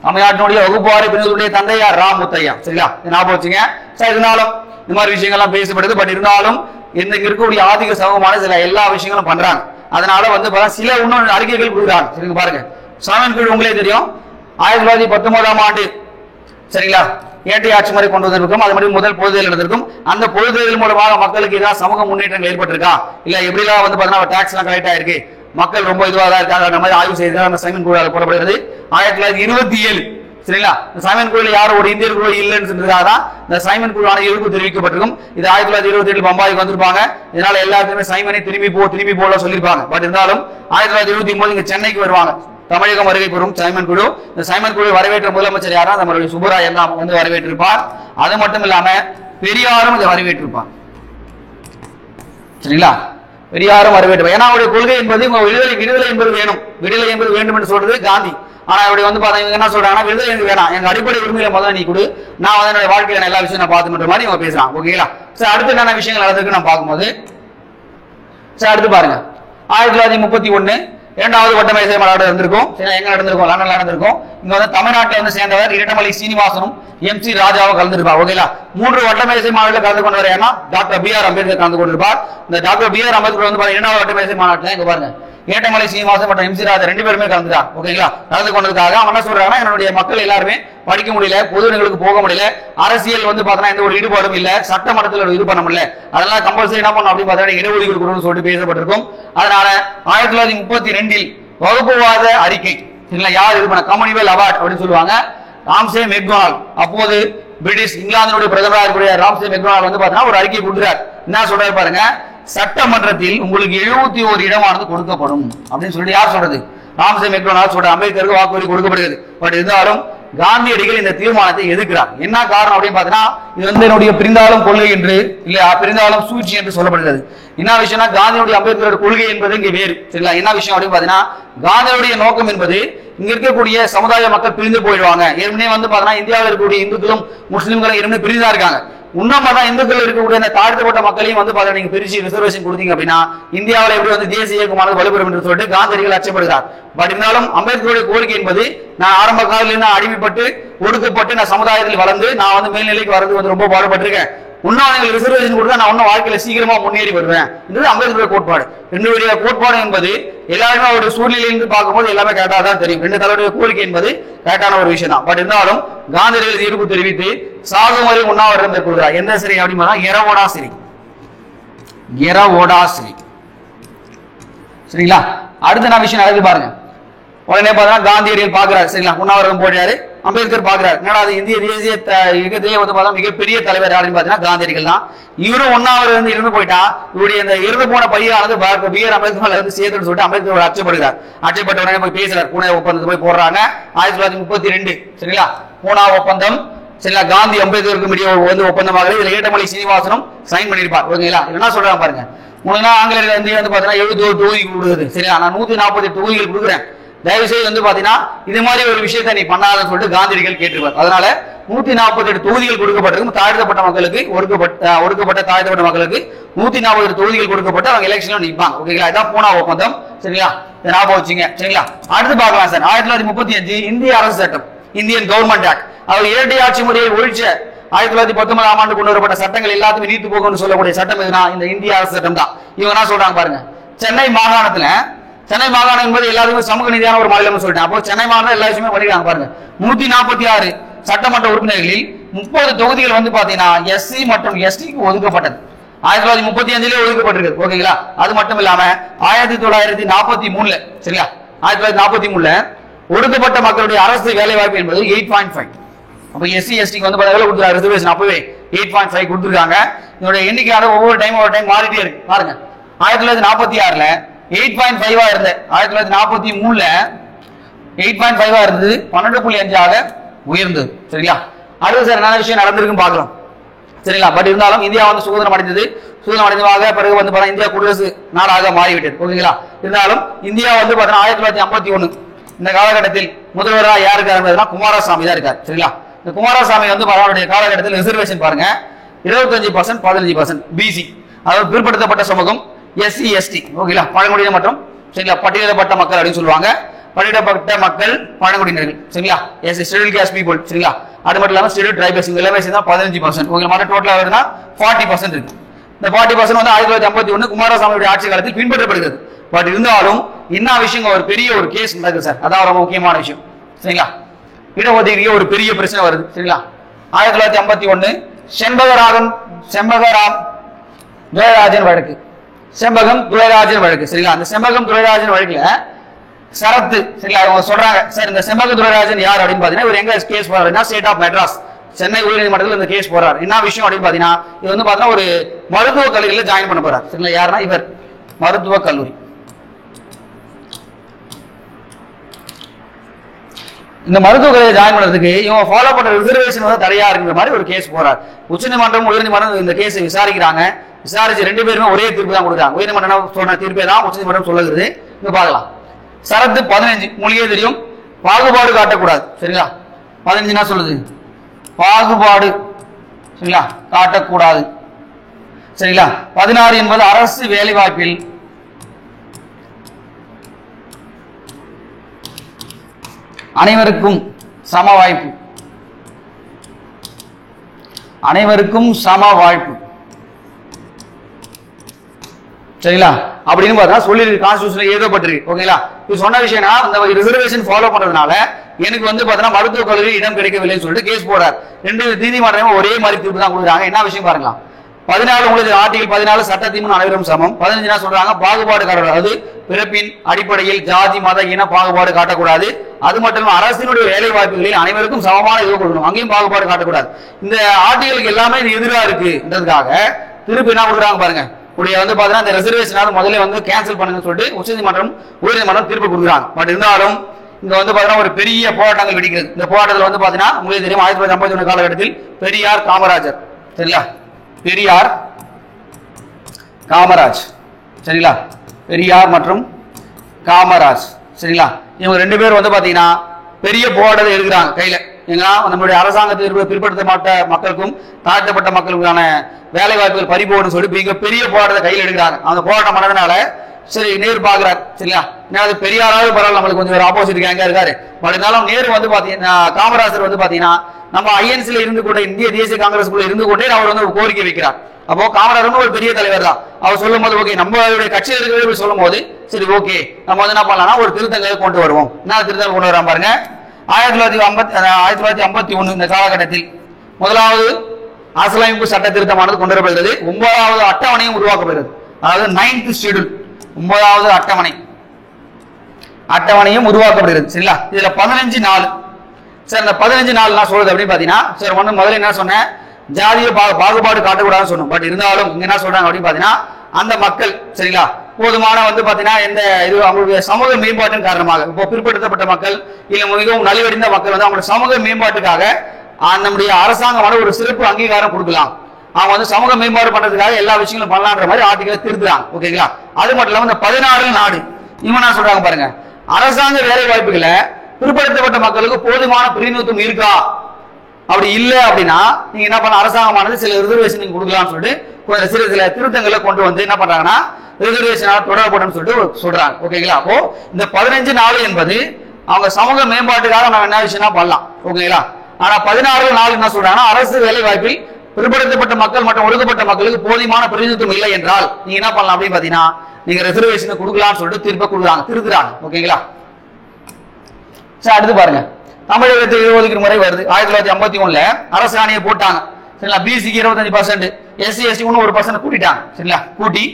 தமிழ்நாட்டினுடைய வகுப்புவார பிரிவுடைய தந்தை யார்? ராம் முத்தையா. சரிங்களா, ஞாபகம் வச்சுங்க. சார் இருந்தாலும் இந்த மாதிரி விஷயங்கள்லாம் பேசப்படுது. பட் இருந்தாலும் இன்னைக்கு இருக்கக்கூடிய ஆதிக்க சமூகமான சில எல்லா விஷயங்களும் பண்றாங்க. அதனால வந்து சில இன்னொரு அறிக்கைகள் கொடுக்குறாங்க. சரிங்க, பாருங்க சாமன் குழு உங்களே தெரியும் 1919ஆம் ஆண்டு சரிங்களா ஏற்றை ஆட்சி முறை கொண்டு வந்திருக்கும். அது மாதிரி முதல் பொது தேர்தல் நடந்திருக்கும். அந்த பொது தேர்தல் மூலமாக மக்களுக்கு ஏதாவது சமூக முன்னேற்றங்கள் ஏற்பட்டிருக்கா இல்ல எப்படிலாம் வந்து பாத்தீங்கன்னா டாக்ஸ் எல்லாம் கலெக்ட் ஆயிருக்கு, மக்கள் ரொம்ப இதுவாக தான் இருக்காங்க, அந்த மாதிரி ஆய்வு செய்திருக்காங்க. சைமன் குழுவால் போடப்படுகிறது 1927. சரிங்களா, சைமன் குழுவில் யாரும் ஒரு இந்தியர் குழு இல்லைன்னு சொல்றதுக்காக இந்த சைமன் குழுவான எதிர்ப்பு தெரிவிக்கப்பட்டிருக்கும். இது 1927 பம்பாய்க்கு வந்திருப்பாங்க. இதனால எல்லாருக்குமே சைமனை திரும்பி போல சொல்லியிருப்பாங்க. பட் இருந்தாலும் 1929 இங்க சென்னைக்கு வருவாங்க. தமிழகம் வருகை பெறும் சைமன் குழு. இந்த சைமன் குழு வரவேற்ற முதலமைச்சர் யாரா நம்மளுடைய சுப்பராயன் தான் வந்து வரவேற்றிருப்பார். அது மட்டும் இல்லாம பெரியாரும் இதை வரவேற்றிருப்பார். சரிங்களா, பெரியாரும் வரவேற்று. ஏன்னா அவருடைய கொள்கை என்பது விடுதலை என்பது வேண்டும் என்று சொல்றது காந்தி. ஆனா இப்படி வந்து பாத்தீங்கன்னா என்ன சொல்றாங்கன்னா விடுதலை எனக்கு வேணாம், எங்க அடிப்படை உரிமையில முதல்ல நீ கொடு, நான் வந்து என்னுடைய வாழ்க்கையில எல்லா விஷயம் நான் பார்த்துன்ற மாதிரி இவங்க பேசுறான். ஓகேங்களா, சரி அடுத்து என்னென்ன விஷயங்கள் நடந்திருக்கு நான் பார்க்கும்போது சரி அடுத்து பாருங்க 1931 இரண்டாவது வட்டமேசை மாநாடு நடந்திருக்கும். எங்க நடந்திருக்கும்? லண்டன்ல நடந்திருக்கும். இங்க வந்து தமிழ்நாட்டில் வந்து சேர்ந்தவர் இரட்டமலை சீனிவாசனும் MC ராஜாவும் கலந்துருப்பார். ஓகேங்களா, 3 வட்டமேசை மாநாட்டில் கலந்து கொண்டவர் ஏன்னா டாக்டர் BR அம்பேத்கர் கலந்து கொண்டிருப்பார். இந்த டாக்டர் BR அம்பேத்கர் வந்து இரண்டாவது வட்டமேசை மாநாட்டில் இங்க பாருங்க ஏட்டமலை சீனிவாசன் மற்றும் MC ராஜா 2 பேருமே கலந்துட்டாங்க. ஓகேங்களா, கலந்து கொண்டதுக்காக அவன் என்ன சொல்றாங்கன்னா என்னுடைய மக்கள் எல்லாருமே படிக்க முடியல, பொது இடங்களுக்கு போக முடியல, அரசியல் வந்து பாத்தீங்கன்னா எந்த ஒரு ஈடுபாடும் இல்ல, சட்டமன்றத்தில் இது பண்ண முடியல, அதெல்லாம் கம்பல்சரி என்ன பண்ணும் அப்படின்னு பாத்தீங்கன்னா இடஒதுக்கீடு கொடுக்கணும்னு சொல்லிட்டு பேசப்பட்டிருக்கும். அதனால 1932 வகுப்புவாத அறிக்கை யார் இது பண்ண காமன்வெல்த் அவார்ட் அப்படின்னு சொல்லுவாங்க. ராம்சே மெக்டொனால்ட் அப்போது பிரிட்டிஷ் இங்கிலாந்தினுடைய பிரதமராக இருக்கக்கூடிய ராம்சே மெக்டொனால்ட் வந்து பாத்தீங்கன்னா ஒரு அறிக்கை கொடுக்கிறார். என்ன சொல்றாரு பாருங்க, சட்டமன்றத்தில் உங்களுக்கு 71 இடமானது கொடுக்கப்படும் அப்படின்னு சொல்லிட்டு யார் சொல்றது? ராம்சே மெக்டொனால்ட் சொல்ற. அம்பேத்கருக்கு வாக்குறுதி கொடுக்கப்படுகிறது. பட் இருந்தாலும் காந்தியடிகள் இந்த தீர்மானத்தை எதிர்க்கிறார். என்ன காரணம் அப்படின்னு பாத்தீங்கன்னா இது வந்து என்னுடைய பிரிந்தாலும் கொள்கை என்று இல்ல பிரிந்தாலும் சூழ்ச்சி என்று சொல்லப்படுகிறது. என்ன விஷயம்னா காந்தியுடைய அம்பேத்கரோட கொள்கை என்பது இங்க வேறு. சரிங்களா, என்ன விஷயம் அப்படின்னு பாத்தீங்கன்னா காந்தியுடைய நோக்கம் என்பது இங்க இருக்கக்கூடிய சமுதாய மக்கள் பிரிந்து போயிடுவாங்க. ஏற்கனவே வந்து பாத்தீங்கன்னா இந்தியாவில் இருக்கக்கூடிய இந்துக்களும் முஸ்லிம்களும் ஏற்கனவே பிரிந்தா இருக்காங்க. உன்னதான் இந்துக்கள் இருக்கக்கூடிய அந்த தாழ்த்தப்பட்ட மக்களையும் வந்து பாத்தீங்கன்னா நீங்க பிரிச்சு ரிசர்வேஷன் கொடுத்தீங்க அப்படின்னா இந்தியாவில் எப்படி வந்து தேசிய இயக்கமானது வலுப்பெறும் என்று சொல்லிட்டு காந்தியடிகள் அச்சப்படுகிறார். பட் இருந்தாலும் அம்பேத்கருடைய கோரிக்கை என்பது நான் ஆரம்ப காலத்தில் அடிமைப்பட்டு ஒடுக்கப்பட்டு நான் சமுதாயத்தில் வளர்ந்து நான் வந்து மேல்நிலைக்கு வரது வந்து ரொம்ப பாடுபட்டிருக்கேன். இன்னும் ரிசர்வேஷன் கொடுத்தா நான் இன்னும் வாழ்க்கையில சீக்கிரமா முன்னேறி வருவேன் என்று அம்பேத்கருடைய கோட்பாடு. என்னுடைய கோட்பாடு என்பது எல்லாருமே அவருடைய சூழ்நிலையிலிருந்து பார்க்கும்போது எல்லாமே கரெக்டா தான் தெரியும். 2 தலைவருடைய கோரிக்கை என்பது கரெக்டான ஒரு விஷயம் தான். பட் இருந்தாலும் காந்தியடிகள் எதிர்ப்பு தெரிவித்து சாகும் வரை உண்ணாவிரதம் மேற்கொள்கிறார். எந்த சிறை அப்படின்னா எரவோடா சிறை. சரிங்களா, அடுத்த நான் விஷயம் நடக்குது பாருங்க. உடனே பார்த்தா காந்தியடிகள் பாக்குறாரு. சரிங்களா, உண்ணாவிரதம் போடுறாரு. அம்பேத்கர் பாக்குறாரு என்னடா அது இந்திய தேசிய இயக்கத்திலே வந்து பார்த்தா மிகப்பெரிய தலைவர் யாருன்னு பாத்தீங்கன்னா காந்தியடிகள் தான். இவரும் உண்ணாவிரதம் இருந்து போயிட்டா இவருடைய இந்த இருந்து போன பையானது BR அம்பேத்கர் வந்து சேர்த்துன்னு சொல்லிட்டு அம்பேத்கர் அச்சப்படுகிறார். அச்சப்பட்ட உடனே போய் பேசுறாரு. பூனே ஒப்பந்தத்தை போய் போடுறாங்க 1932. சரிங்களா, பூனா ஒப்பந்தம் சரிங்களா, காந்தி அம்பேத்கருக்கும் இடையே வந்து ஒப்பந்தமாக இதுல ஏட்டமலை சீனிவாசனும் சைன் பண்ணிருப்பார். ஓகேங்களா, என்ன சொல்றாங்க பாருங்க. உங்களுக்கு ஆங்கிலேயர் வந்து பாத்தீங்கன்னா 71 தொகுதி கொடுக்குது. சரியா, நான் 148 தொகுதிகள் கொடுக்குறேன், தயவு செய்து வந்து பாத்தீங்கன்னா இது மாதிரி ஒரு விஷயத்தை நீ பண்ணாதன்னு சொல்லிட்டு காந்தியடிகள் கேட்டிருப்பார். அதனால 148 தொகுதிகள் கொடுக்கப்பட்டிருக்கும். தாழ்த்தப்பட்ட மக்களுக்கு ஒடுக்கப்பட்ட தாழ்த்தப்பட்ட மக்களுக்கு 148 தொகுதிகள் கொடுக்கப்பட்டு அவங்க எலெக்ஷன்ல நிற்பாங்க. ஓகேங்களா, இதான் பூனா ஒப்பந்தம். சரிங்களா, இதை ஞாபகம் வச்சுங்க. சரிங்களா, அடுத்து பார்க்கலாம் சார். 1935 இந்திய அரசு சட்டம், இந்தியன் கவர்மெண்ட் ஆக்ட். அவர் இரட்டை ஆட்சி முறையை ஒழிச்ச 1919ஆம் ஆண்டு கொண்டு வரப்பட்ட சட்டங்கள் எல்லாத்தையும் நீத்து போகும்னு சொல்லக்கூடிய சட்டம் எதுனா இந்த இந்திய அரசு சட்டம் தான். இவங்க என்ன சொல்றாங்க பாருங்க. சென்னை மாகாணத்துல, சென்னை மாகாணம் என்பது எல்லாருக்கும் சமூக நீதியான ஒரு மாநிலம் சொல்லிட்டேன். அப்போ சென்னை மாகாணம் எல்லா விஷயமே பண்ணிருக்காங்க பாருங்க. 146 சட்டமன்ற உறுப்பினர்களில் 30 தொகுதிகள் வந்து பாத்தீங்கன்னா எஸ்சி மற்றும் எஸ்டிக்கு ஒதுக்கப்பட்டது. 1935 ஒதுக்கப்பட்டிருக்கு. ஓகேங்களா, அது மட்டும் இல்லாம 1943 சரியா, 1943 ஒடுக்கப்பட்ட மக்களுடைய அரசு வேலை வாய்ப்பு என்பது 8.5. அப்ப எஸ்சி எஸ்டிக்கு வந்து கொடுத்துருக்காங்க ரிசர்வேஷன், அப்பவே 8.5 கொடுத்துருக்காங்க. இதோட எண்ணிக்கையான ஒவ்வொரு டைம் மாறிட்டே இருக்கு பாருங்க. 1946 8.5 இருந்தது, 1943 8.5 இருந்தது, 12.5 உயர்ந்தது. சரிங்களா, அடுத்த சார் என்ன விஷயம் நடந்திருக்குன்னு பார்க்கலாம். சரிங்களா, பட் இருந்தாலும் இந்தியா வந்து சுதந்திரம் அடைந்தது. சுதந்திரம் அடைந்ததாக பிறகு வந்து பார்த்தா இந்தியா குடியரசு நாடாக மாறிவிட்டது. ஓகேங்களா, இருந்தாலும் இந்தியா வந்து பார்த்தீங்கன்னா 1951 இந்த காலகட்டத்தில் முதல்வராக யார் இருக்காருன்னா குமாரசாமி தான் இருக்காரு. சரிங்களா, இந்த குமாரசாமி வந்து அவருடைய காலகட்டத்தில் ரிசர்வேஷன் பாருங்க 25%, 15% பிசி, அதாவது பிற்படுத்தப்பட்ட சமூகம், எஸ்சி எஸ்டி. ஓகேங்களா, பழங்குடியினர் மற்றும் சரிங்களா பட்டியலிடப்பட்ட மக்கள் அப்படின்னு சொல்லுவாங்க. பட்டியலிடப்பட்ட மக்கள் பழங்குடியினர்கள். சரிங்களா, எஸ் ஷெட்யூல் காஸ்ட் பீப்புள். சரிங்களா, அது மட்டும் இல்லாமல் ஷெட்யூல் ட்ரைபல்ஸ் எல்லாமே சேர்ந்தா 15%. உங்களுக்கு மட்டும் டோட்டலா வருதுன்னா 40% இருக்கு. இந்த 40% வந்து 1951 குமாரசாமியுடைய ஆட்சி காலத்தில் பின்பற்றப்படுகிறது. பட் இருந்தாலும் என்ன விஷயம், ஒரு பெரிய ஒரு கேஸ் நடக்குது சார். அதான் ரொம்ப முக்கியமான விஷயம். சரிங்களா, இடஒதுக்கீடு ஒரு பெரிய பிரச்சனை வருது. சரிங்களா, 1951 செம்பகராம் துரைராஜன் வழக்கு, செம்பகம் துரைராஜன் வழக்கு. சரிங்களா, அந்த செம்பகம் துரைராஜன் வழக்குல சரத்து. சரிங்களா, அவங்க சொல்றாங்க சார் இந்த செம்பக துரைராஜன் யார் அப்படின்னு பாத்தீங்கன்னா இவர் எங்க கேஸ் போறாருன்னா ஸ்டேட் ஆஃப் மெட்ராஸ் சென்னை உயர்நீதிமன்றத்தில் இந்த கேஸ் போறாரு. என்ன விஷயம் அப்படின்னு பாத்தீங்கன்னா இது வந்து பாத்தீங்கன்னா ஒரு மருத்துவக் கல்லூரியில ஜாயின் பண்ண போறாரு. சரிங்களா, யாருன்னா இவர் மருத்துவக் கல்லூரி. இந்த மருத்துவக் கல்லூரியை ஜாயின் பண்றதுக்கு இவங்க ஃபாலோ பண்ற ரிசர்வேஷன் வந்து தடையா இருக்கிற மாதிரி ஒரு கேஸ் போறாரு. உச்சநீதிமன்றம் உயர்நீதிமன்றம் இந்த கேஸை விசாரிக்கிறாங்க. விசாரிச்சு 2 பேருமே ஒரே தீர்ப்பு தான் கொடுக்குறாங்க. உயர்நீதிமன்றம் சொன்ன தீர்ப்பே தான் உச்சநீதிமன்றம் சொல்லுகிறது. இங்க பார்க்கலாம். சரத்து 15 மொழியே தெரியும், பாகுபாடு காட்டக்கூடாது. சரிங்களா, 15 சொல்லுது பாகுபாடு சரிங்களா காட்டக்கூடாது. சரிங்களா, 16 என்பது அரசு வேலை வாய்ப்பில் அனைவருக்கும் சம வாய்ப்பு, அனைவருக்கும் சம வாய்ப்பு. சரிங்களா, அப்படின்னு பார்த்தா சொல்லி கான்ஸ்டிடியூஷன்ல எழுதப்பட்டிருக்கு. ஓகேங்களா, இது சொன்ன விஷயம்னா இந்த ரிசர்வேஷன் ஃபாலோ பண்றதுனால எனக்கு வந்து பாத்தீங்கன்னா மருத்துவக் கல்லூரி இடம் கிடைக்கவில்லைன்னு சொல்லிட்டு கேஸ் போறார். 2 நீதிமன்றமும் ஒரே மாதிரி தீர்ப்பு தான் கொடுக்குறாங்க. என்ன விஷயம் பாருங்களா, 14 உங்களுக்கு ஆர்டிகல் 14 சட்டத்தின் அனைவரும் சமம். 15 சொல்றாங்க பாகுபாடு காட்டக்கூடாது, அது பிறப்பின் அடிப்படையில் ஜாதி மத இன பாகுபாடு காட்டக்கூடாது. அது மட்டும் அரசினுடைய வேலை வாய்ப்புகளில் அனைவருக்கும் சமமான இது கொடுக்கணும், அங்கேயும் பாகுபாடு காட்டக்கூடாது. இந்த ஆர்டிகளுக்கு எல்லாமே இது எதிராக இருக்குன்றதுக்காக திருப்பி என்ன கொடுக்குறாங்க பாருங்க. வந்து பாத்தீங்கன்னா இந்த ரிசர்வேஷன் முதல்ல வந்து கேன்சல் பண்ணுங்கன்னு சொல்லிட்டு உச்சநீதிமன்றம் உயர்நீதிமன்றம் தீர்ப்பு கொடுக்குறாங்க. பட் இருந்தாலும் இங்க வந்து பாத்தீங்கன்னா ஒரு பெரிய போராட்டங்கள் வெடிக்கிறது. இந்த போராட்டத்தில் வந்து பாத்தீங்கன்னா உங்களுக்கு தெரியும் 1951 காலகட்டத்தில் பெரியார் காமராஜர். சரிங்களா, பெரியார் காமராஜ். சரிங்களா, பெரியார் மற்றும் காமராஜ். சரிங்களா, இவங்க 2 பேர் வந்து பாத்தீங்கன்னா பெரிய போராட்டத்தை எடுக்கிறாங்க கையில. ஏன்னா நம்மளுடைய அரசாங்கத்தில் பிற்படுத்தப்பட்ட மக்களுக்கும் தாழ்த்தப்பட்ட மக்களுக்கான வேலை வாய்ப்புகள் பறிபோன்னு சொல்லி பெரிய போராட்டத்தை கையில் எடுக்கிறாங்க. அந்த போராட்டம் பண்ணதுனால சரி நேரு பாக்குறாரு. சரிங்களா, பெரியாராவது பரவாயில்ல, நம்மளுக்கு கொஞ்சம் ஆப்போசிட் கேங்கா இருக்காரு. பட் இருந்தாலும் நேரு வந்து பாத்தீங்கன்னா காமராஜர் வந்து பாத்தீங்கன்னா நம்ம ஐஎன்சில இருந்து கூட இந்திய தேசிய காங்கிரஸ் இருந்து கொண்டே அவர் வந்து ஒரு கோரிக்கை வைக்கிறார். அப்போ காமராஜர் ஒரு பெரிய தலைவர் தான். அவர் சொல்லும் போது ஓகே நம்மளுடைய கட்சியில் இருக்கிற சொல்லும் போது சரி ஓகே நம்ம வந்து என்ன பண்ணலாம்னா ஒரு திருத்தங்களை கொண்டு வருவோம். என்ன திருத்தங்கள் கொண்டு வராம பாருங்க. 1951 இந்த காலகட்டத்தில் முதலாவது அரசியலமைப்பு சட்ட திருத்தமானது கொண்டு வரப்படுகிறது. 9வது அட்டவணையும் உருவாக்கப்படுகிறது. அதாவது 9th ஷெட்யூல் 9வது அட்டவணையும் உருவாக்கப்படுகிறது. சரிங்களா, இதுல 15 நாள். சார் இந்த 15 நாள் நான் சொல்றது அப்படின்னு பாத்தீங்கன்னா சார் முதல்ல என்ன சொன்னேன், ஜாதிய பாகுபாடு காட்டக்கூடாதுன்னு சொன்னோம். பட் இருந்தாலும் இங்க என்ன சொல்றாங்க அப்படின்னு பாத்தீங்கன்னா அந்த மக்கள் சரிங்களா போதுமான வந்து பாத்தீங்கன்னா எந்த இது அவங்களுடைய சமூக மேம்பாட்டின் காரணமாக இப்போ பிற்படுத்தப்பட்ட மக்கள் இல்ல மிகவும் நலிவடைந்த மக்கள் வந்து அவங்களுடைய சமூக மேம்பாட்டுக்காக நம்முடைய அரசாங்கம் ஒரு சிறப்பு அங்கீகாரம் கொடுக்கலாம். அவங்க வந்து சமூக மேம்பாடு பண்றதுக்காக எல்லா விஷயங்களும் பண்ணலான்ற மாதிரி ஆர்டிகல் திருத்துறாங்க. ஓகேங்களா? அது மட்டும் இல்லாம இந்த 16 நாடு இவங்க என்ன சொல்றாங்க பாருங்க, அரசாங்க வேலை வாய்ப்புகளை பிற்படுத்தப்பட்ட மக்களுக்கு போதுமான பிரதிநிதித்துவம் இருக்கா, அப்படி இல்ல அப்படின்னா நீங்க என்ன பண்ண, அரசாங்கமானது சில ரிசர்வேஷன் நீங்க கொடுக்கலாம்னு சொல்லிட்டு சில திருத்தங்களை கொண்டு வந்து என்ன பண்றாங்கன்னா ரிசர்வேஷனால தொடரப்படும் சொல்லிட்டு சொல்றாங்க. ஓகேங்களா? அப்போ இந்த 15 நாள் என்பது அவங்க சமூக மேம்பாட்டுக்காக நம்ம என்ன விஷயம்னா பண்ணலாம். ஓகேங்களா? ஆனா 16 நாள் என்ன சொல்றாங்கன்னா அரசு வேலை வாய்ப்பில் பிற்படுத்தப்பட்ட மக்கள் மற்றும் ஒடுக்கப்பட்ட மக்களுக்கு போதுமான பிரதிநிதித்துவம் இல்லை என்றால் நீங்க என்ன பண்ணலாம் அப்படின்னு பாத்தீங்கன்னா நீங்க ரிசர்வேஷன் கொடுக்கலாம்னு சொல்லிட்டு திருத்துறாங்க. ஓகேங்களா? சரி, அடுத்து பாருங்க, தமிழகத்தில் இடஒதுக்கீடு முறை வருது. 1951 அரசு ஆணையை போட்டாங்க. சரிங்களா? பிசிக்கு 25%, எஸ்சி எஸ்டி 1% கூட்டிட்டாங்க. சரிங்களா? கூட்டி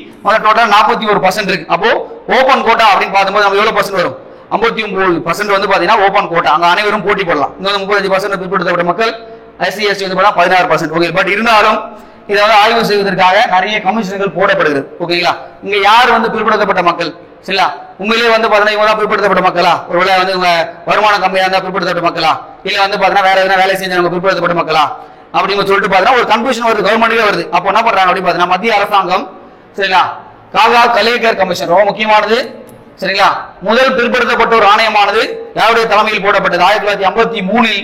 டோட்டல் 41% இருக்கு. அப்போ ஓபன் கோட்டா அப்படின்னு பார்க்கும்போது நம்ம எவ்வளவு பர்சன்ட் வரும், 59% வந்து பாத்தீங்கன்னா ஓபன் கோட்டா, அங்க அனைவரும் போட்டி போடலாம். இங்க 35% பிற்படுத்தப்பட்ட மக்கள், எஸ்சி எஸ்டி வந்து 16%. ஓகே, பட் இருந்தாலும் இதை வந்து ஆய்வு செய்வதற்காக நிறைய கமிஷன்கள் போடப்படுகிறது. ஓகேங்களா? இங்க யார் வந்து பிற்படுத்தப்பட்ட மக்கள், சரிங்களா? உண்மையிலேயே வந்து பாத்தீங்கன்னா இவங்க தான் பிற்படுத்தப்பட்ட மக்களா, ஒருவேளை வந்து உங்க வருமானம் கம்மியா இருந்தா பிற்படுத்தப்பட்ட மக்களா, இல்ல வந்து பாத்தீங்கன்னா வேற எதனா வேலை செஞ்சவங்க பிற்படுத்தப்பட்ட மக்களா அப்படின்னு சொல்லிட்டு பாத்தீங்கன்னா ஒரு கன்ஃபியூஷன் வருது, கவர்மெண்ட்லயே வருது. அப்போ என்ன பண்றாங்க அப்படின்னு பாத்தீங்கன்னா மத்திய அரசாங்கம், சரிங்களா, காகா கலேகர் கமிஷன் ரொம்ப முக்கியமானது. சரிங்களா? முதல் பிற்படுத்தப்பட்ட ஒரு ஆணையமானது யாருடைய தலைமையில் போடப்பட்டது, 1953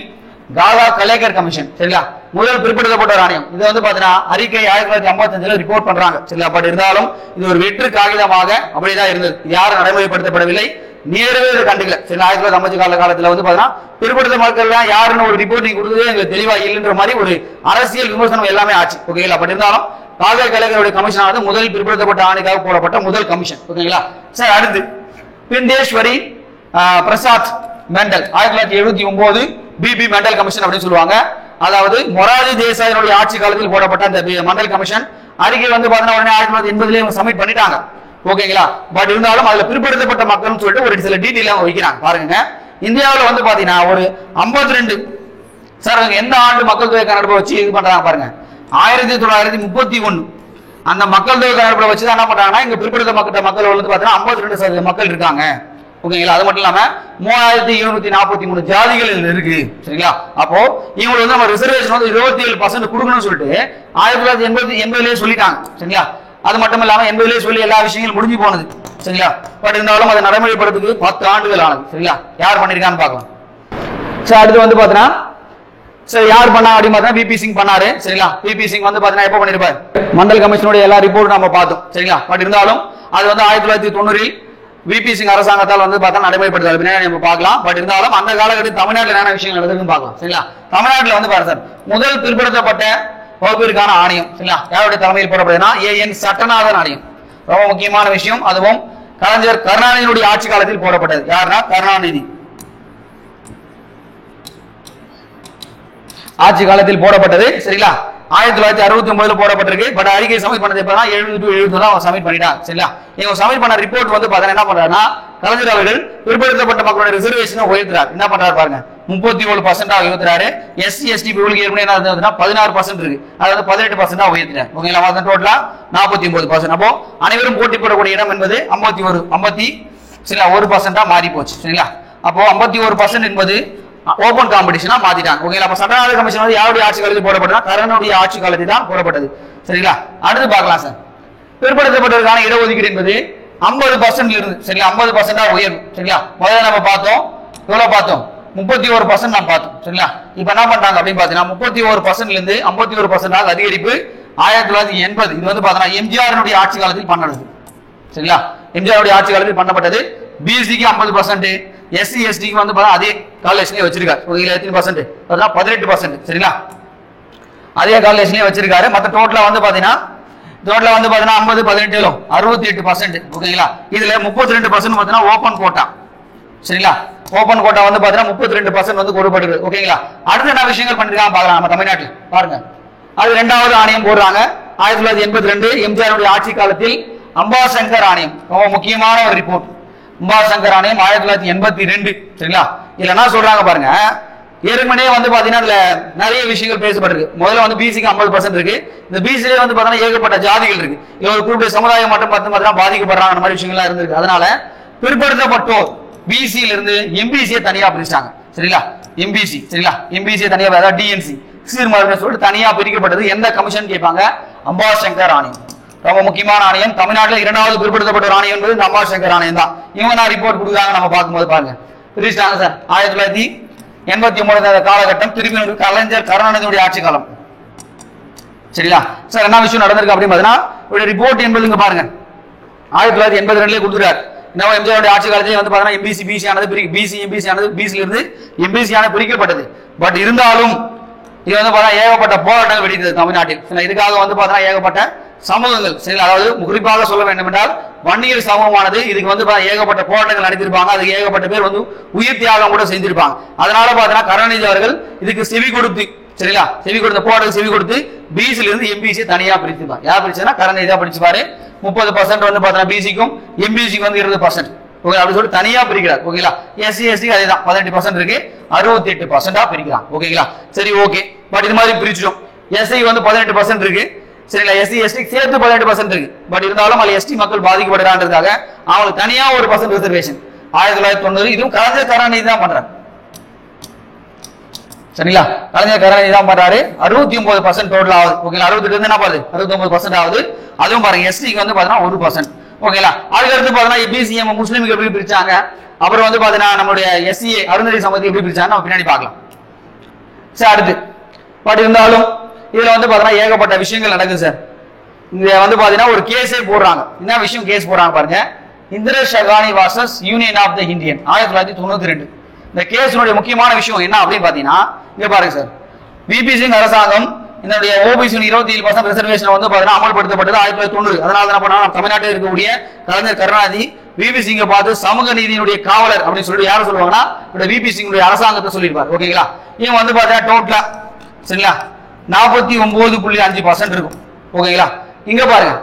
காகா கலேகர் கமிஷன். சரிங்களா? முதல் பிற்படுத்தப்பட்ட ஒரு ஆணையம். இது வந்து பாத்தீங்கன்னா அறிக்கை 1955 ரிப்போர்ட் பண்றாங்க. சரிங்களா? பட் இருந்தாலும் இது ஒரு வெற்று காகிதமாக அப்படிதான் இருந்தது, யாரும் நடைமுறைப்படுத்தப்படவில்லை, நேரவே கண்டுக்கல. சரி, 1950 காலத்துல வந்து பாத்தீங்கன்னா பிற்படுத்த மக்கள் யாருன்னு ஒரு ரிப்போர்ட்டிங் கொடுத்தது எங்களுக்கு தெளிவா இல்லைன்ற மாதிரி ஒரு அரசியல் விமர்சனம் எல்லாமே ஆச்சு. ஓகேங்களா? பட் இருந்தாலும் காகா கலேகருடைய கமிஷன் ஆனது முதல் பிற்படுத்தப்பட்ட ஆணைக்காக போடப்பட்ட முதல் கமிஷன். ஓகேங்களா? சரி, அடுத்து பிந்தேஸ்வரி பிரசாத் மெண்டல் 1979 பிபி மெண்டல் கமிஷன் அப்படின்னு சொல்லுவாங்க. அதாவது மொரார்ஜி தேசாயினுடைய ஆட்சி காலத்தில் போடப்பட்ட அந்த மெண்டல் கமிஷன் அறிக்கை வந்து பாத்தீங்கன்னா உடனே 1980 சப்மிட் பண்ணிட்டாங்க. ஓகேங்களா? பட் இருந்தாலும் அதுல பிற்படுத்தப்பட்ட மக்கள் சொல்லிட்டு ஒரு சில டீடைல் அவங்க வைக்கிறாங்க. பாருங்க, இந்தியாவில் வந்து பாத்தீங்கன்னா ஒரு 52 சார் எந்த ஆண்டு மக்கள் தொகை கணக்கெடுப்பை வச்சு இது பண்றாங்க பாருங்க, 1931 அந்த மக்கள் தொகை கணக்கெடுப்பை வச்சு என்ன பண்றாங்கன்னா இங்க பிற்படுத்தப்பட்ட மக்கள் வந்து பாத்தீங்கன்னா 52% மக்கள் இருக்காங்க. ஓகேங்களா? அது மட்டும் இல்லாம 3743 ஜாதிகள் இருக்கு. சரிங்களா? அப்போ இவங்களுக்கு வந்து நம்ம ரிசர்வேஷன் வந்து 27% கொடுக்கணும்னு சொல்லிட்டு 1980 சொல்லிட்டாங்க. சரிங்களா? அது மட்டும் இல்லாம 80 சொல்லி எல்லா விஷயங்களும் முடிஞ்சு போனது. சரிங்களா? பட் இருந்தாலும் அதை நடைமுறைப்படுத்துக்கு 10 ஆண்டுகள் ஆனது. சரிங்களா? யார் பண்ணிருக்கான்னு பார்க்கலாம். சரி, அடுத்து வந்து பாத்தீங்கன்னா சரி யார் பண்ணா அப்படின்னு பாத்தீங்கன்னா பிபி சிங் பண்ணாரு. சரிங்களா? பிபி சிங் வந்து பாத்தீங்கன்னா எப்ப பண்ணிருப்பாரு, மண்டல் கமிஷனுடைய எல்லா ரிப்போர்ட் நம்ம பார்த்தோம். சரிங்களா? பட் இருந்தாலும் அது வந்து 1990 விபி சிங் அரசாங்கத்தால் வந்து பார்த்தா நடைமுறைப்படுத்தாது, பின்னாடி நம்ம பார்க்கலாம். பட் இருந்தாலும் அந்த காலகட்டத்தில் தமிழ்நாட்டில் என்னென்ன விஷயங்கள் நடக்குதுன்னு பார்க்கலாம். சரிங்களா? தமிழ்நாட்டில் வந்து பாருங்க சார், முதல் பிற்படுத்தப்பட்ட வகுப்பிற்கான ஆணையம், சரிங்களா, யாருடைய தலைமையில் போடப்படுதுன்னா ஏஎன் சட்டநாதன் ஆணையம். ரொம்ப முக்கியமான விஷயம். அதுவும் கலைஞர் கருணாநிதியுடைய ஆட்சி காலத்தில் போடப்பட்டது. யாருன்னா கருணாநிதி ஆட்சி காலத்தில் போடப்பட்டது. சரிங்களா? 1969 போடப்பட்டிருக்கு. பட் அறிக்கை சப்மிட் பண்ணது எப்ப 70 to 70 தான் சப்மிட் பண்ணிட்டாங்க. சரிங்களா? இவங்க சப்மிட் பண்ண ரிப்போர்ட் வந்து பாத்தீங்கன்னா என்ன பண்றாருன்னா கலைஞர் அவர்கள் பிற்படுத்தப்பட்ட மக்களுடைய ரிசர்வேஷனை உயர்த்துறாரு. என்ன பண்றாரு பாருங்க, 37% உயர்த்துறாரு. எஸ்சி எஸ்டி பிரிவுக்கு ஏற்கனவே என்ன இருந்ததுன்னா 16% இருக்கு, அதாவது 18% உயர்த்திட்டார். ஓகேங்களா? டோட்டலா 49%. அப்போ அனைவரும் போட்டி போடக்கூடிய இடம் என்பது 51% மாறி போச்சு. சரிங்களா? அப்போ 51% என்பது ஓபன் காம்படிஷனா மாத்திட்டாங்க. ஓகேங்களா? அப்ப சட்டநாத கமிஷன் வந்து யாருடைய ஆட்சி காலத்தில் போடப்பட்டதா, கருணாநிதியுடைய ஆட்சி காலத்தில் தான் போடப்பட்டது. சரிங்களா? அடுத்து பார்க்கலாம் சார், பிற்படுத்தப்பட்டதற்கான இடஒதுக்கீடு என்பது 50% இருந்து, சரிங்களா, 50% உயர்வு. சரிங்களா? முதல்ல நம்ம பார்த்தோம், எவ்வளவு பார்த்தோம், 31% நாம் பார்த்தோம். சரிங்களா? இப்ப என்ன பண்றாங்க அப்படின்னு பாத்தீங்கன்னா 31% இருந்து 51% அதிகரிப்பு 1980. இது வந்து பாத்தீங்கன்னா எம்ஜிஆர் ஆட்சி காலத்தில் பண்ணது. சரிங்களா? எம்ஜிஆர் ஆட்சி காலத்தில் பண்ணப்பட்டது. பிசிக்கு 50%, எஸ்சி எஸ்டிக்கு வந்து அதே கால்குலேஷன்லயே வச்சிருக்காரு. எத்தனை பர்சன்ட், 18%. சரிங்களா? அதே கால்குலேஷன்லயே வச்சிருக்காரு. மத்த டோட்டலா வந்து பாத்தீங்கன்னா 50 18 68%. ஓகேங்களா? இதுல 32% பாத்தீங்கன்னா ஓபன் கோட்டா. சரிங்களா? ஓபன் கோட்டா வந்து பாத்தீங்கன்னா 32% வந்து கொடுக்கப்பட்டிருக்கு. ஓகேங்களா? அடுத்த என்ன விஷயங்கள் பண்ணிருக்காங்க பார்க்கலாம். நம்ம தமிழ்நாட்டில் பாருங்க, அது 2வது ஆணையம் போடுறாங்க. 1982 எம்ஜிஆர் ஆட்சி காலத்தில் அம்பாசங்கர் ஆணையம், ரொம்ப முக்கியமான ஒரு ரிப்போர்ட். அம்பாசங்கர் ஆணையம் 1982. சரிங்களா? இதுல என்ன சொல்றாங்க பாருங்க, ஏற்கனவே வந்து பாத்தீங்கன்னா அதுல நிறைய விஷயங்கள் பேசப்பட்டிருக்கு. முதல்ல வந்து பிசிக்கு 50% இருக்கு. இந்த பிசிலே வந்து பாத்தீங்கன்னா ஏகப்பட்ட ஜாதிகள் இருக்கு. இது ஒரு குறிப்பிட்ட சமுதாயம் மட்டும் பார்த்தீங்கன்னா பாதிக்கப்படுறாங்க, அந்த மாதிரி விஷயங்கள்லாம் இருந்திருக்கு. அதனால பிற்படுத்தப்பட்டோர் பிசியில இருந்து எம்பிசியை தனியா பிரிச்சாங்க. சரிங்களா? எம்பிசி சரிங்களா, எம்பிசி தனியா அதாவது டிஎன்சி சீர்மரபினர் சொல்லிட்டு தனியா பிரிக்கப்பட்டது. எந்த கமிஷன் கேட்பாங்க? அம்பாசங்கர் ஆணையம். ரொம்ப முக்கியமான ஆணையம். தமிழ்நாட்டில் 2வது பிற்படுத்தப்பட்ட ஒரு ஆணையம் என்பது அம்பாசங்கர் ஆணையம் தான். இவங்க தான் ரிப்போர்ட் கொடுக்குறாங்க. நம்ம பார்க்கும்போது பாருங்க பிரிச்சுட்டாங்க சார். 1989 காலகட்டம் திருப்பி கலைஞர் கருணாநிதியுடைய ஆட்சி காலம் சரிங்களா. சார் என்ன விஷயம் நடந்திருக்கு அப்படின்னு பாத்தீங்கன்னா ரிப்போர்ட் என்பது இங்க பாருங்க 1982 கொடுத்துறாரு. இன்னும் எம்ஜிஆருடைய ஆட்சி காலத்திலே வந்து பாத்தீங்கன்னா எம்பிசி பிசி ஆனது பிசி எம்பிசி ஆனது பிசில இருந்து எம்பிசி ஆனது பிரிக்கப்பட்டது. பட் இருந்தாலும் இது வந்து பார்த்தா ஏகப்பட்ட போராட்டங்கள் வெடித்தது தமிழ்நாட்டில். இதுக்காக வந்து பார்த்தா ஏகப்பட்ட சமூகங்கள் சரிங்களா. அதாவது குறிப்பாக சொல்ல வேண்டும் என்றால் வன்னியர் சமூகமானது இதுக்கு வந்து ஏகப்பட்ட போராட்டங்கள் நடத்திருப்பாங்க. அதுக்கு ஏகப்பட்ட பேர் வந்து உயிர் தியாகம் கூட செஞ்சிருப்பாங்க. அதனால பார்த்தா கருணாநிதி அவர்கள் இதுக்கு செவி கொடுத்து சரிங்களா, செவி கொடுத்த போராட்டத்துக்கு செவி கொடுத்து பிசில இருந்து எம்பிசி தனியா பிரிச்சுப்பாங்க. யார் பிரிச்சுன்னா கருணாநிதி தான் பிரிச்சுப்பாரு. 30% வந்து பார்த்தா பிசிக்கும் எம்பிசிக்கு வந்து 20% அப்படி சொல்லி தனியா பிரிக்கிறார். ஓகேங்களா. எஸ்சி எஸ்டிக்கு அதே தான் 18% இருக்கு, 68% பிரிக்கிறான். ஓகேங்களா. சரி ஓகே. பட் இது மாதிரி பிரிச்சிடும். எஸ்சி வந்து 18% இருக்கு சரிங்களா, எஸ்சி எஸ்டி சேர்த்து 18% இருக்கு. பட் இருந்தாலும் அதுல எஸ்டி மக்கள் பாதிக்கப்படுறான்றதுக்காக அவங்களுக்கு தனியா ஒரு % ரிசர்வேஷன் 1990 இதுவும் கலைஞர் கருணாநிதி தான் பண்றாரு சரிங்களா. கலைஞர் கருணாநிதி தான் பண்றாரு. 69% டோட்டல் ஆகுது. ஓகேங்களா. 68 இருந்து என்ன பாருது 69% ஆகுது. அதுவும் பாருங்க எஸ்டிக்கு வந்து பாத்தீங்கன்னா 1%. ஓகேங்களா. அதுக்கடுத்து பாத்தீங்கன்னா பிசிஎம் முஸ்லீமுக்கு எப்படி பிரிச்சாங்க, அப்புறம் வந்து பாத்தீங்கன்னா நம்மளுடைய எஸ்சிஏ அருந்ததி சமூகத்தை எப்படி பிரிச்சாங்க நம்ம பின்னாடி பார்க்கலாம். சரி அடுத்து பட் இருந்தாலும் இதுல வந்து பாத்தீங்கன்னா ஏகப்பட்ட விஷயங்கள் நடக்குது சார். இங்க வந்து பாத்தீங்கன்னா ஒரு கேஸே போடுறாங்க. என்ன விஷயம் கேஸ் போடுறாங்க பாருங்க. Indra Sawhney versus union of the Indian 1992. இந்த கேஸினுடைய முக்கியமான விஷயம் என்ன அப்படின்னு பாத்தீங்கன்னா இங்க பாருங்க சார். விபி சிங் அரசாங்கம் இதனுடைய ஓபிசி 27% ரிசர்வேஷன் வந்து பாத்தீங்கன்னா அமல்படுத்தப்பட்டது 1990. அதனால என்ன பண்ணா தமிழ்நாட்டில் இருக்கக்கூடிய கலைஞர் கருணாநிதி விபி சிங்கை பார்த்து சமூக நீதியினுடைய காவலர் அப்படின்னு சொல்லிட்டு யாரும் சொல்லுவாங்கன்னா விபி சிங் அரசாங்கத்தை சொல்லியிருப்பார். ஓகேங்களா. இவன் வந்து பாத்தீங்கன்னா டோட்டலா சரிங்களா 49.5% இருக்கும். ஓகேங்களா. இங்க பாருங்க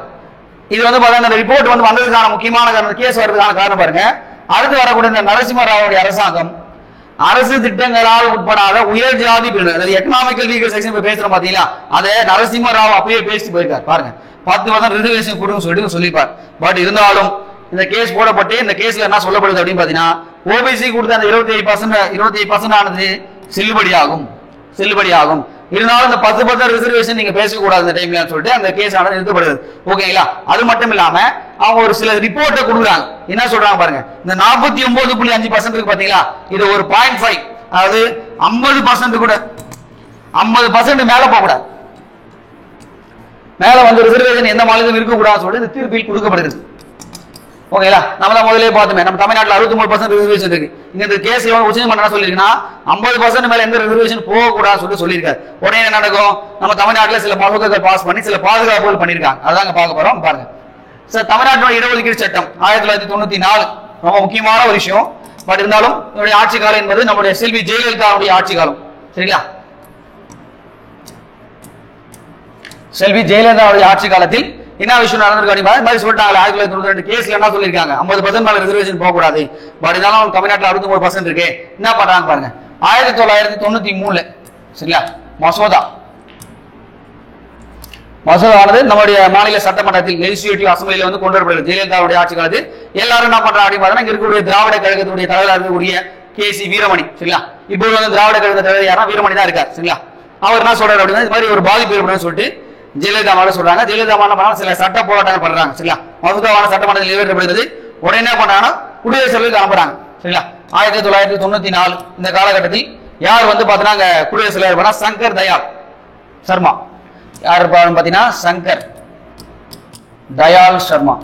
இது வந்து பாத்தீங்கன்னா இந்த ரிப்போர்ட் வந்து வந்ததுக்கான முக்கியமான காரணம் கேஸ் வர்றதுக்கான காரணம் பாருங்க. அடுத்து வரக்கூடிய இந்த நரசிம்மராவுடைய அரசாங்கம் அரசு திட்டங்களால் உட்படாத உயர் ஜாதி பிரிவினர் அதாவது எக்கனாமிக்கல் லீகல் செக்ஷன் பேசுறோம் பாத்தீங்களா, அதை நரசிம்மராவ் அப்பயே பேசிட்டு போயிருக்காரு. பாருங்க 10% ரிசர்வேஷன் கொடுங்க சொல்லிட்டு சொல்லியிருப்பார். பட் இருந்தாலும் இந்த கேஸ் போடப்பட்டு இந்த கேஸ்ல என்ன சொல்லப்படுது அப்படின்னு பாத்தீங்கன்னா ஓபிசி கொடுத்த அந்த 27% ஆனது செல்லுபடியாகும். இருந்தாலும் இந்த 10% ரிசர்வேஷன் நீங்க பேசக்கூடாது இந்த டைம்ல சொல்லிட்டு அந்த கேஸ் ஆனது நிறுத்தப்படுது. ஓகேங்களா. அது மட்டும் இல்லாம அவங்க ஒரு சில ரிப்போர்ட்டை கொடுக்குறாங்க. என்ன சொல்றாங்க பாருங்க. இந்த 49.5% இருக்கு பாத்தீங்களா, இது ஒரு 0.5 அதாவது 50% கூட 50% மேல போக கூடாது. மேல வந்து ரிசர்வேஷன் எந்த மாநிலத்திலும் இருக்கக்கூடாது சொல்லிட்டு இந்த தீர்ப்பில் கொடுக்கப்படுகிறது. ஓகேங்களா. நம்ம தான் முதலே பார்த்தோமே நம்ம தமிழ்நாட்டில் 63% ரிசர்வேஷன் இருக்கு. இங்க இந்த கேஸ் உச்சநீதிமன்றம் என்ன சொல்லிருக்குன்னா 50% மேல எந்த ரிசர்வேஷன் போகக்கூடாதுன்னு சொல்லியிருக்காரு. உடனே என்ன நடக்கும், நம்ம தமிழ்நாட்டில் சில மசோதாக்கள் பாஸ் பண்ணி சில பாதுகாப்புகள் பண்ணிருக்காங்க. அதாங்க பார்க்க போறோம். பாருங்க சார். தமிழ்நாட்டோட இடஒதுக்கீடு சட்டம் 1994 ரொம்ப முக்கியமான ஒரு விஷயம். பட் இருந்தாலும் இதனுடைய ஆட்சி காலம் என்பது நம்முடைய செல்வி ஜெயலலிதாவுடைய ஆட்சி காலம் சரிங்களா. செல்வி ஜெயலலிதாவுடைய ஆட்சி காலத்தில் என்ன விஷயம் நடந்திருக்கு மாதிரி சொல்லிட்டாங்க. 1992 கேஸ்ல என்ன சொல்லிருக்காங்க 50% மேல ரிசர்வேஷன் போகக்கூடாது. பட் இருந்தாலும் தமிழ்நாட்டில் 63% இருக்கு. என்ன பண்றாங்க பாருங்க. 1993 சரிங்களா மசோதாவானது நம்முடைய மாநில சட்டமன்றத்தில் லெஜிஸ்லேட்டிவ் அசம்பிளியில வந்து கொண்டு வரப்படுகிறது. ஜெயலலிதாவுடைய ஆட்சி காலத்தில் எல்லாரும் என்ன பண்றாங்க அப்படின்னு பாத்தீங்கன்னா இருக்கக்கூடிய திராவிட கழகத்துடைய தலைவராக இருக்கக்கூடிய KC வீரமணி சரிங்களா. இப்போ வந்து திராவிட கழக தலைவர் யாரா வீரமணி தான் இருக்காரு சரிங்களா. அவர் என்ன சொல்றாரு அப்படின்னா இது மாதிரி ஒரு பாதிப்பு ஏற்படும் சொல்லிட்டு ஜெயலலிதா சொல்றாங்க. ஜெயலலிதா சில சட்ட போராட்டங்கள் பண்றாங்க சரிங்களா. மசோதாவான சட்டமன்றத்தில் நிறைவேற்றப்படுகிறது. உடனே என்ன பண்றாங்கன்னா குடியரசுத் தலைவருக்கு அனுப்புறாங்க சரிங்களா. 1994 இந்த காலகட்டத்தில் யார் வந்து பாத்தீங்கன்னா குடியரசுத் தலைவர் சங்கர் தயாள் சர்மா. யார் இருப்பாருன்னு பாத்தீங்கன்னா சங்கர் தயாள் சர்மா.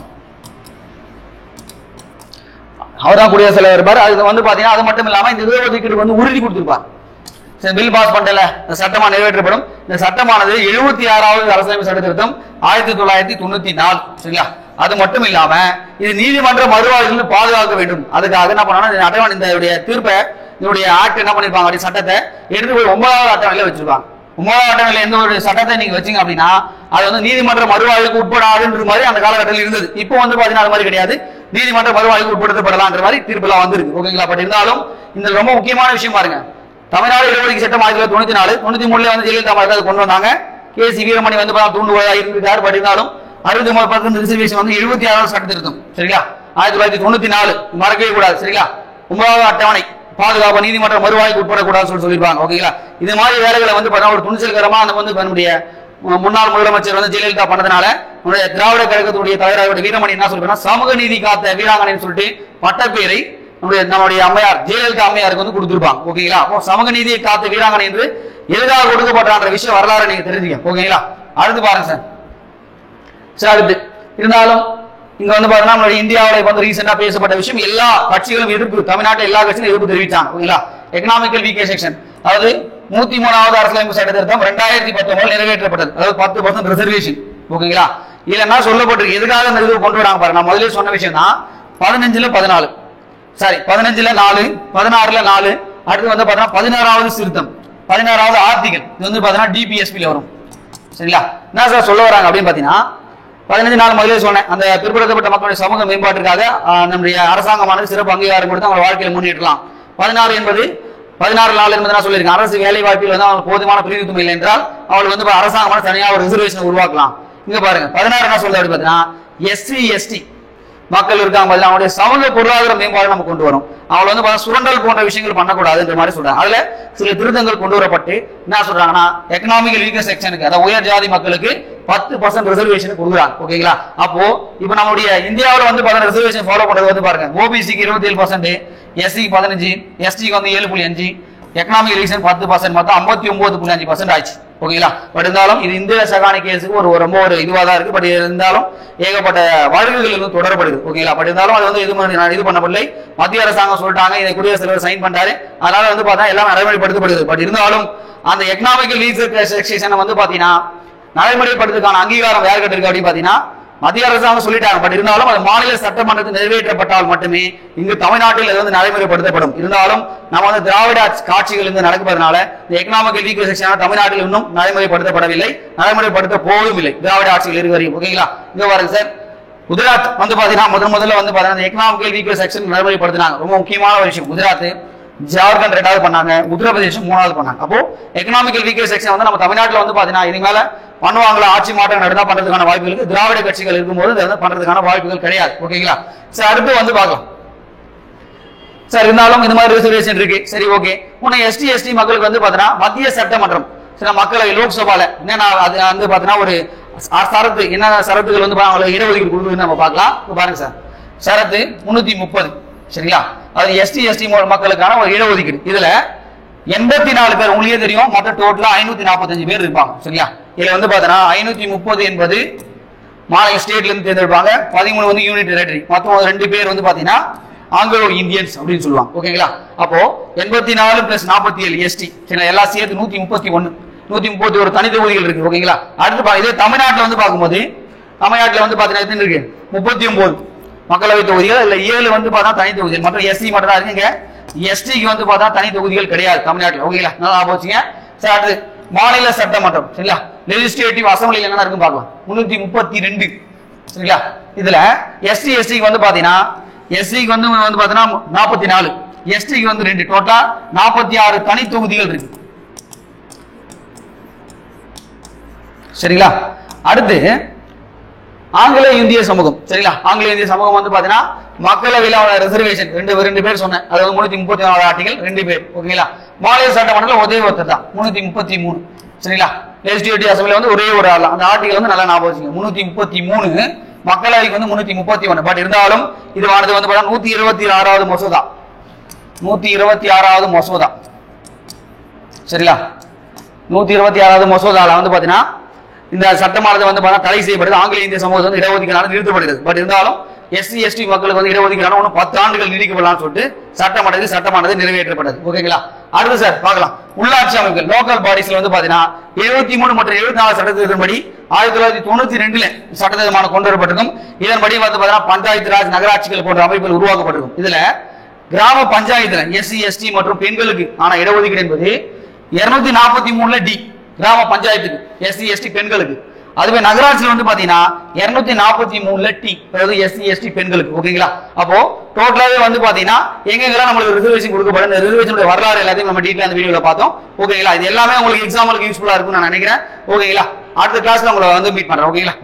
அவர்தான் குடியரசுத் தலைவர் இருப்பார். அது வந்து பாத்தீங்கன்னா அது மட்டும் இல்லாம இந்த இடஒதுக்கீடு வந்து உறுதி கொடுத்திருப்பார். பில் பாஸ் பண்ணல இந்த சட்டமா நிறைவேற்றப்படும். இந்த சட்டமானது 76வது அரசியலமைப்பு சட்ட திருத்தம் 1994 சரிங்களா. அது மட்டும் இல்லாம இது நீதிமன்ற மறுவாழ்வு பாதுகாக்க வேண்டும். அதுக்காக என்ன பண்ணா இந்த தீர்ப்பை இதனுடைய ஆக்ட் என்ன பண்ணிருப்பாங்க அப்படி சட்டத்தை எடுத்து போய் 9வது அட்டவணையில வச்சிருப்பாங்க. 9வது அட்டவணையில எந்த ஒரு சட்டத்தை நீங்க வச்சீங்க அப்படின்னா அது வந்து நீதிமன்ற மறுவாழ்வுக்கு உட்படாதுன்ற மாதிரி அந்த காலகட்டத்தில் இருந்தது. இப்போ வந்து பாத்தீங்கன்னா அது மாதிரி கிடையாது. நீதிமன்ற மறுவாழ்வுக்கு உட்படுத்தப்படலான்ற மாதிரி தீர்ப்புலாம் வந்திருக்கு. ஓகேங்களா. பட் இருந்தாலும் இந்த ரொம்ப முக்கியமான விஷயம் பாருங்க. தமிழ்நாடு இடஒதுக்கீடு சட்டம் 1994 93 வந்து ஜெயலலிதா அதை கொண்டு வந்தாங்க. KC வீரமணி வந்து தூண்டுவதாக இருந்திருக்காரு. பட் இருந்தாலும் 63% ரிசர்வேஷன் வந்து 76வது சட்ட திருத்தம் சரிங்களா. 1994 மறக்கவே கூடாது சரிங்களா. 9வது அட்டவணை பாதுகாப்பு, நீதிமன்ற மறுவாய்க்கு உட்படக்கூடாதுன்னு சொல்லியிருப்பாங்க. ஓகேங்களா? இது மாதிரி வேலைகளை வந்து பார்த்தா ஒரு துணிச்சல்கரமா அந்த வந்து நம்முடைய முன்னாள் முதலமைச்சர் வந்து ஜெயலலிதா பண்ணதுனால திராவிட கழகத்துடைய தலைவராக வீரமணி என்ன சொல்றாங்க, சமூக நீதி காத்த வீராங்கனைன்னு சொல்லிட்டு பட்டப்பேரை நம்முடைய அம்மையார் ஜெயலலிதா அம்மையாருக்கு வந்து கொடுத்திருப்பாங்க. ஓகேங்களா? அப்போ சமூக நீதியை காத்த வீராங்கனை என்று எளிதாக கொடுக்கப்பட்ட விஷயம் வரலாறு நீங்க தெரிஞ்சுக்க. ஓகேங்களா? அடுத்து பாருங்க சார். சரி, அடுத்து இருந்தாலும் இங்க வந்து பாத்தீங்கன்னா நம்மளுடைய இந்தியாவில் வந்து ரீசெண்டா பேசப்பட்ட விஷயம், எல்லா கட்சிகளும் எதிர்ப்பு, தமிழ்நாட்டில் எல்லா கட்சிகளும் எதிர்ப்பு தெரிவித்தாங்க. ஓகேங்களா? எக்கனாமிக்கல் வீக்கர் செக்ஷன், அதாவது 103வது அரசியலமைப்பு சட்ட திருத்தம் 2019 நிறைவேற்றப்பட்டது. அதாவது 10% ரிசர்வேஷன். ஓகேங்களா? இதுல என்ன சொல்லப்பட்டிருக்கு, எதுக்காக அந்த இது கொண்டு வராங்க பாருங்க. நான் முதல்ல சொன்ன விஷயம் தான் 15ல 14, சாரி 15ல 4, 16ல 4, அடுத்து வந்து பாத்தீங்கன்னா 16வது திருத்தம், 16வது ஆர்டிகல், இது வந்து பாத்தீங்கன்னா டிபிஎஸ்பில வரும். சரிங்களா? என்ன சார் சொல்ல வராங்க அப்படின்னு பாத்தீங்கன்னா, 15 நாள் முதலே சொன்னேன், அந்த பிற்படுத்தப்பட்ட மக்களுடைய சமூக மேம்பாட்டிற்காக நம்முடைய அரசாங்கமானது சிறப்பு அங்கீகாரம் கொடுத்து அவங்க வாழ்க்கையில முன்னேற்றலாம். 16 என்பது 16 நாள் என்பது நான் சொல்லியிருக்கேன், அரசு வேலை வாய்ப்பில் வந்து அவங்களுக்கு போதுமான பிரதிநிதித்துவம் இல்லை என்றால் அவங்களுக்கு வந்து அரசாங்கமான தனியாக ஒரு ரிசர்வேஷன் உருவாக்கலாம். இங்க பாருங்க 16 என்ன சொல்றது அப்படின்னு பாத்தீங்கன்னா, எஸ்சி எஸ்டி மக்கள் இருக்காங்க, அவங்களுடைய சமூக பொருளாதார மேம்பாடு நம்ம கொண்டு வரும். அவங்க வந்து சுரண்டல் போன்ற விஷயங்கள் பண்ணக்கூடாதுன்ற மாதிரி சொல்றாங்க. அதுல சில திருத்தங்கள் கொண்டு வரப்பட்டு என்ன சொல்றாங்கன்னா, எக்கனாமிக்கல் வீக்கர் செக்ஷனுக்கு, அதாவது உயர் ஜாதி மக்களுக்கு 10% ரிசர்வேஷன் கொடுக்குறாங்க. ஓகேங்களா? அப்போ இப்ப நம்மளுடைய இந்தியாவில் வந்து ரிசர்வேஷன் ஃபாலோ பண்றது வந்து பாருங்க, ஓபிசிக்கு 27%, எஸ்சிக்கு 15, எஸ்டிக்கு வந்து 7.5, எக்கனாமிக் ரீசன் 10%, மொத்தம் 59.5% ஆச்சு. ஓகேங்களா? பட் இருந்தாலும் இது இந்திய சகானி கேஸுக்கு ரொம்ப ஒரு இதுவாக தான் இருக்கு. பட் இருந்தாலும் ஏகப்பட்ட வழக்குகள் வந்து தொடரப்படுது. ஓகேங்களா? பட் இருந்தாலும் அது வந்து இது பண்ணப்படலை. மத்திய அரசாங்கம் சொல்லிட்டாங்க, இதை குடியரசுத் தலைவர் சைன் பண்றாரு, அதனால வந்து பார்த்தா எல்லாம் நடைமுறைப்படுத்தப்படுது. பட் இருந்தாலும் அந்த எக்கனாமிக்கல் வீக்கர் வந்து பாத்தீங்கன்னா நடைமுறைப்படுத்துக்கான அங்கீகாரம் யார்கிட்ட இருக்கு அப்படின்னு பாத்தீங்கன்னா மத்திய அரசாங்கம் சொல்லிட்டாங்க. பட் இருந்தாலும் அது மாநில சட்டமன்றத்தில் நிறைவேற்றப்பட்டால் மட்டுமே இங்கு தமிழ்நாட்டில் இது வந்து நடைமுறைப்படுத்தப்படும். இருந்தாலும் நம்ம வந்து திராவிட காட்சிகள் இருந்து நடப்பதனால இந்த எக்கனாமிக்கல் வீக்கர் செக்ஷன் தமிழ்நாட்டில் இன்னும் நடைமுறைப்படுத்தப்படவில்லை, நடைமுறைப்படுத்த போவதும் இல்லை திராவிட ஆட்சிகள் இருக்கிற. ஓகேங்களா? இங்க பாருங்க சார், குஜராத் வந்து பாத்தீங்கன்னா முதல்ல வந்து பாத்தீங்கன்னா எக்கனாமிக்கல் வீக்கர் செக்ஷன் நடைமுறைப்படுத்தினாங்க. ரொம்ப முக்கியமான ஒரு விஷயம். குஜராத், ஜார்க்கண்ட் 2வது பண்ணாங்க, உத்தரப்பிரதேசம் 3வது பண்ணாங்க. அப்போ எக்கனாமிக்கல் வீக்கர் செக்ஷன் வந்து நம்ம தமிழ்நாட்டில் வந்து பாத்தீங்கன்னா இது மேல பண்ணுவாங்களா, ஆட்சி மாற்றம் நடந்தா பண்றதுக்கான வாய்ப்புகளுக்கு திராவிட கட்சிகள் இருக்கும்போது பண்றதுக்கான வாய்ப்புகள் கிடையாது. ஓகேங்களா? சரி, அடுத்து வந்து பார்க்கலாம் சார். இருந்தாலும் இந்த மாதிரி ரிசர்வேஷன் இருக்கு. சரி, ஓகே. உன்னை எஸ்டி எஸ்டி மக்களுக்கு வந்து பாத்தீங்கன்னா மத்திய சட்டமன்றம், சில மக்களவை, லோக்சபால என்னன்னா அது வந்து பாத்தீங்கன்னா ஒரு சரத்து, என்ன சரத்துகள் வந்து இடஒதுக்கீடு கொடுக்குதுன்னு நம்ம பார்க்கலாம். பாருங்க சார், சரத்து 330. சரிங்களா? அது எஸ்டி எஸ்டி மக்களுக்கான ஒரு இடஒதுக்கீடு. இதுல 84 பேர், உங்களுக்கே தெரியும், மொத்தம் டோட்டலா 545 பேர் இருப்பாங்க. சரிங்களா? இதுல வந்து பாத்தீங்கன்னா 530 என்பது மாநில ஸ்டேட்ல இருந்து தேர்ந்தெடுப்பாங்க, 13 வந்து யூனிட் டெரிட்டரி, மொத்தம் 2 பேர் வந்து பாத்தீங்கன்னா ஆங்கிலோ இந்தியன்ஸ் அப்படின்னு சொல்லுவாங்க. ஓகேங்களா? அப்போ 84 + 47 எஸ்டி, எல்லாம் சேர்த்து 131, 131 தனி தொகுதிகள் இருக்கு. ஓகேங்களா? அடுத்து இதே தமிழ்நாட்டில் வந்து பார்க்கும்போது தமிழ்நாட்டில் வந்து பாத்தீங்கன்னா எத்தனை இருக்கு, 39 மக்களவை தொகுதிகள், இல்ல 7 வந்து பார்த்தா தனி தொகுதிகள், மற்றும் எஸ்சி மட்டும் தான் இருக்குங்க. எஸ்டிக்கு வந்து பார்த்தா தனி தொகுதிகள் கிடையாது தமிழ்நாட்டில். ஓகேங்களா? நல்லா போச்சுங்க. சரி, அடுத்து மாநில சட்டமன்றம். சரிங்களா? லெஜிஸ்லேட்டிவ் அசம்பிளியில் என்ன இருக்குன்னு பார்க்கலாம். 332. சரிங்களா? இதுல எஸ்டி எஸ்டிக்கு வந்து பாத்தீங்கன்னா எஸ்சிக்கு வந்து பாத்தீங்கன்னா 44, எஸ்டிக்கு வந்து 2, டோட்டலா 46 தனி தொகுதிகள் இருக்கு. சரிங்களா? அடுத்து ஆங்கில இந்திய சமூகம். சரிங்களா? ஆங்கில இந்திய சமூகம் வந்து பாத்தீங்கன்னா மக்களவையில் ரிசர்வேஷன் 2 பேர் சொன்னேன், அது 334 ஆர்டிகல் 2 பேர். ஓகேங்களா? மாநில சட்டமன்றத்தில் ஒரே ஒருத்தர் தான், 333. சரிங்களா? லெஜிஸ்லேட்டிவ் அசம்பிளி வந்து ஒரே ஒரு ஆள். அந்த ஆர்டிகல் வந்து நல்லா ஞாபகம் வச்சுங்க, 333. மக்களவைக்கு வந்து 331. பட் இருந்தாலும் இது வந்து 126வது மசோதா, 126வது மசோதா. சரிங்களா? 126வது மசோதால வந்து பாத்தீங்கன்னா இந்த சட்டமானது வந்து தடை செய்யப்படுது. ஆங்கில இந்திய சமூகத்தை வந்து இடஒதுக்கீடு நிறுத்தப்படுகிறது. பட் இருந்தாலும் எஸ்சி எஸ்டி மக்களுக்கு வந்து இடஒதுக்கீடு இன்னும் 10 ஆண்டுகள் நீடிக்கப்படலாம் சொல்லிட்டு சட்டமானது நிறைவேற்றப்பட்டது. ஓகேங்களா? அடுத்து சார் பார்க்கலாம், உள்ளாட்சி அமைப்புகள், லோக்கல் பாடிஸ்ல வந்து பாத்தீங்கன்னா 73 மற்றும் 74 சட்டத்தின்படி 1992 சட்டத்திட்டமான கொண்டு வரப்பட்டிருக்கும். இதன்படி வந்து பாத்தீங்கன்னா பஞ்சாயத்து ராஜ், நகராட்சிகள் போன்ற அமைப்புகள் உருவாக்கப்பட்டிருக்கும். இதுல கிராம பஞ்சாயத்துல எஸ்சி எஸ்டி மற்றும் பெண்களுக்கு ஆன இடஒதுக்கீடு என்பது 243ல டி, கிராம பஞ்சாயத்துக்கு எஸ்சி எஸ்டி பெண்களுக்கு. அதுவே நகராட்சியில் வந்து பாத்தீங்கன்னா 243ல டி, அதாவது எஸ்சி எஸ்டி பெண்களுக்கு. ஓகேங்களா? அப்போ டோட்டலாவே வந்து பாத்தீங்கன்னா எங்கெல்லாம் நம்மளுக்கு ரிசர்வேஷன் கொடுக்கப்படும், ரிசர்வேஷனுடைய வரலாறு எல்லாத்தையும் நம்ம டீட்டெயிலா அந்த வீடியோல பார்த்தோம். ஓகேங்களா? இது எல்லாமே உங்களுக்கு எக்ஸாம்பிளுக்கு யூஸ்ஃபுல்லா இருக்கும்னு நான் நினைக்கிறேன். ஓகேங்களா? அடுத்த கிளாஸ்ல உங்களை வந்து மீட் பண்றேன். ஓகேங்களா?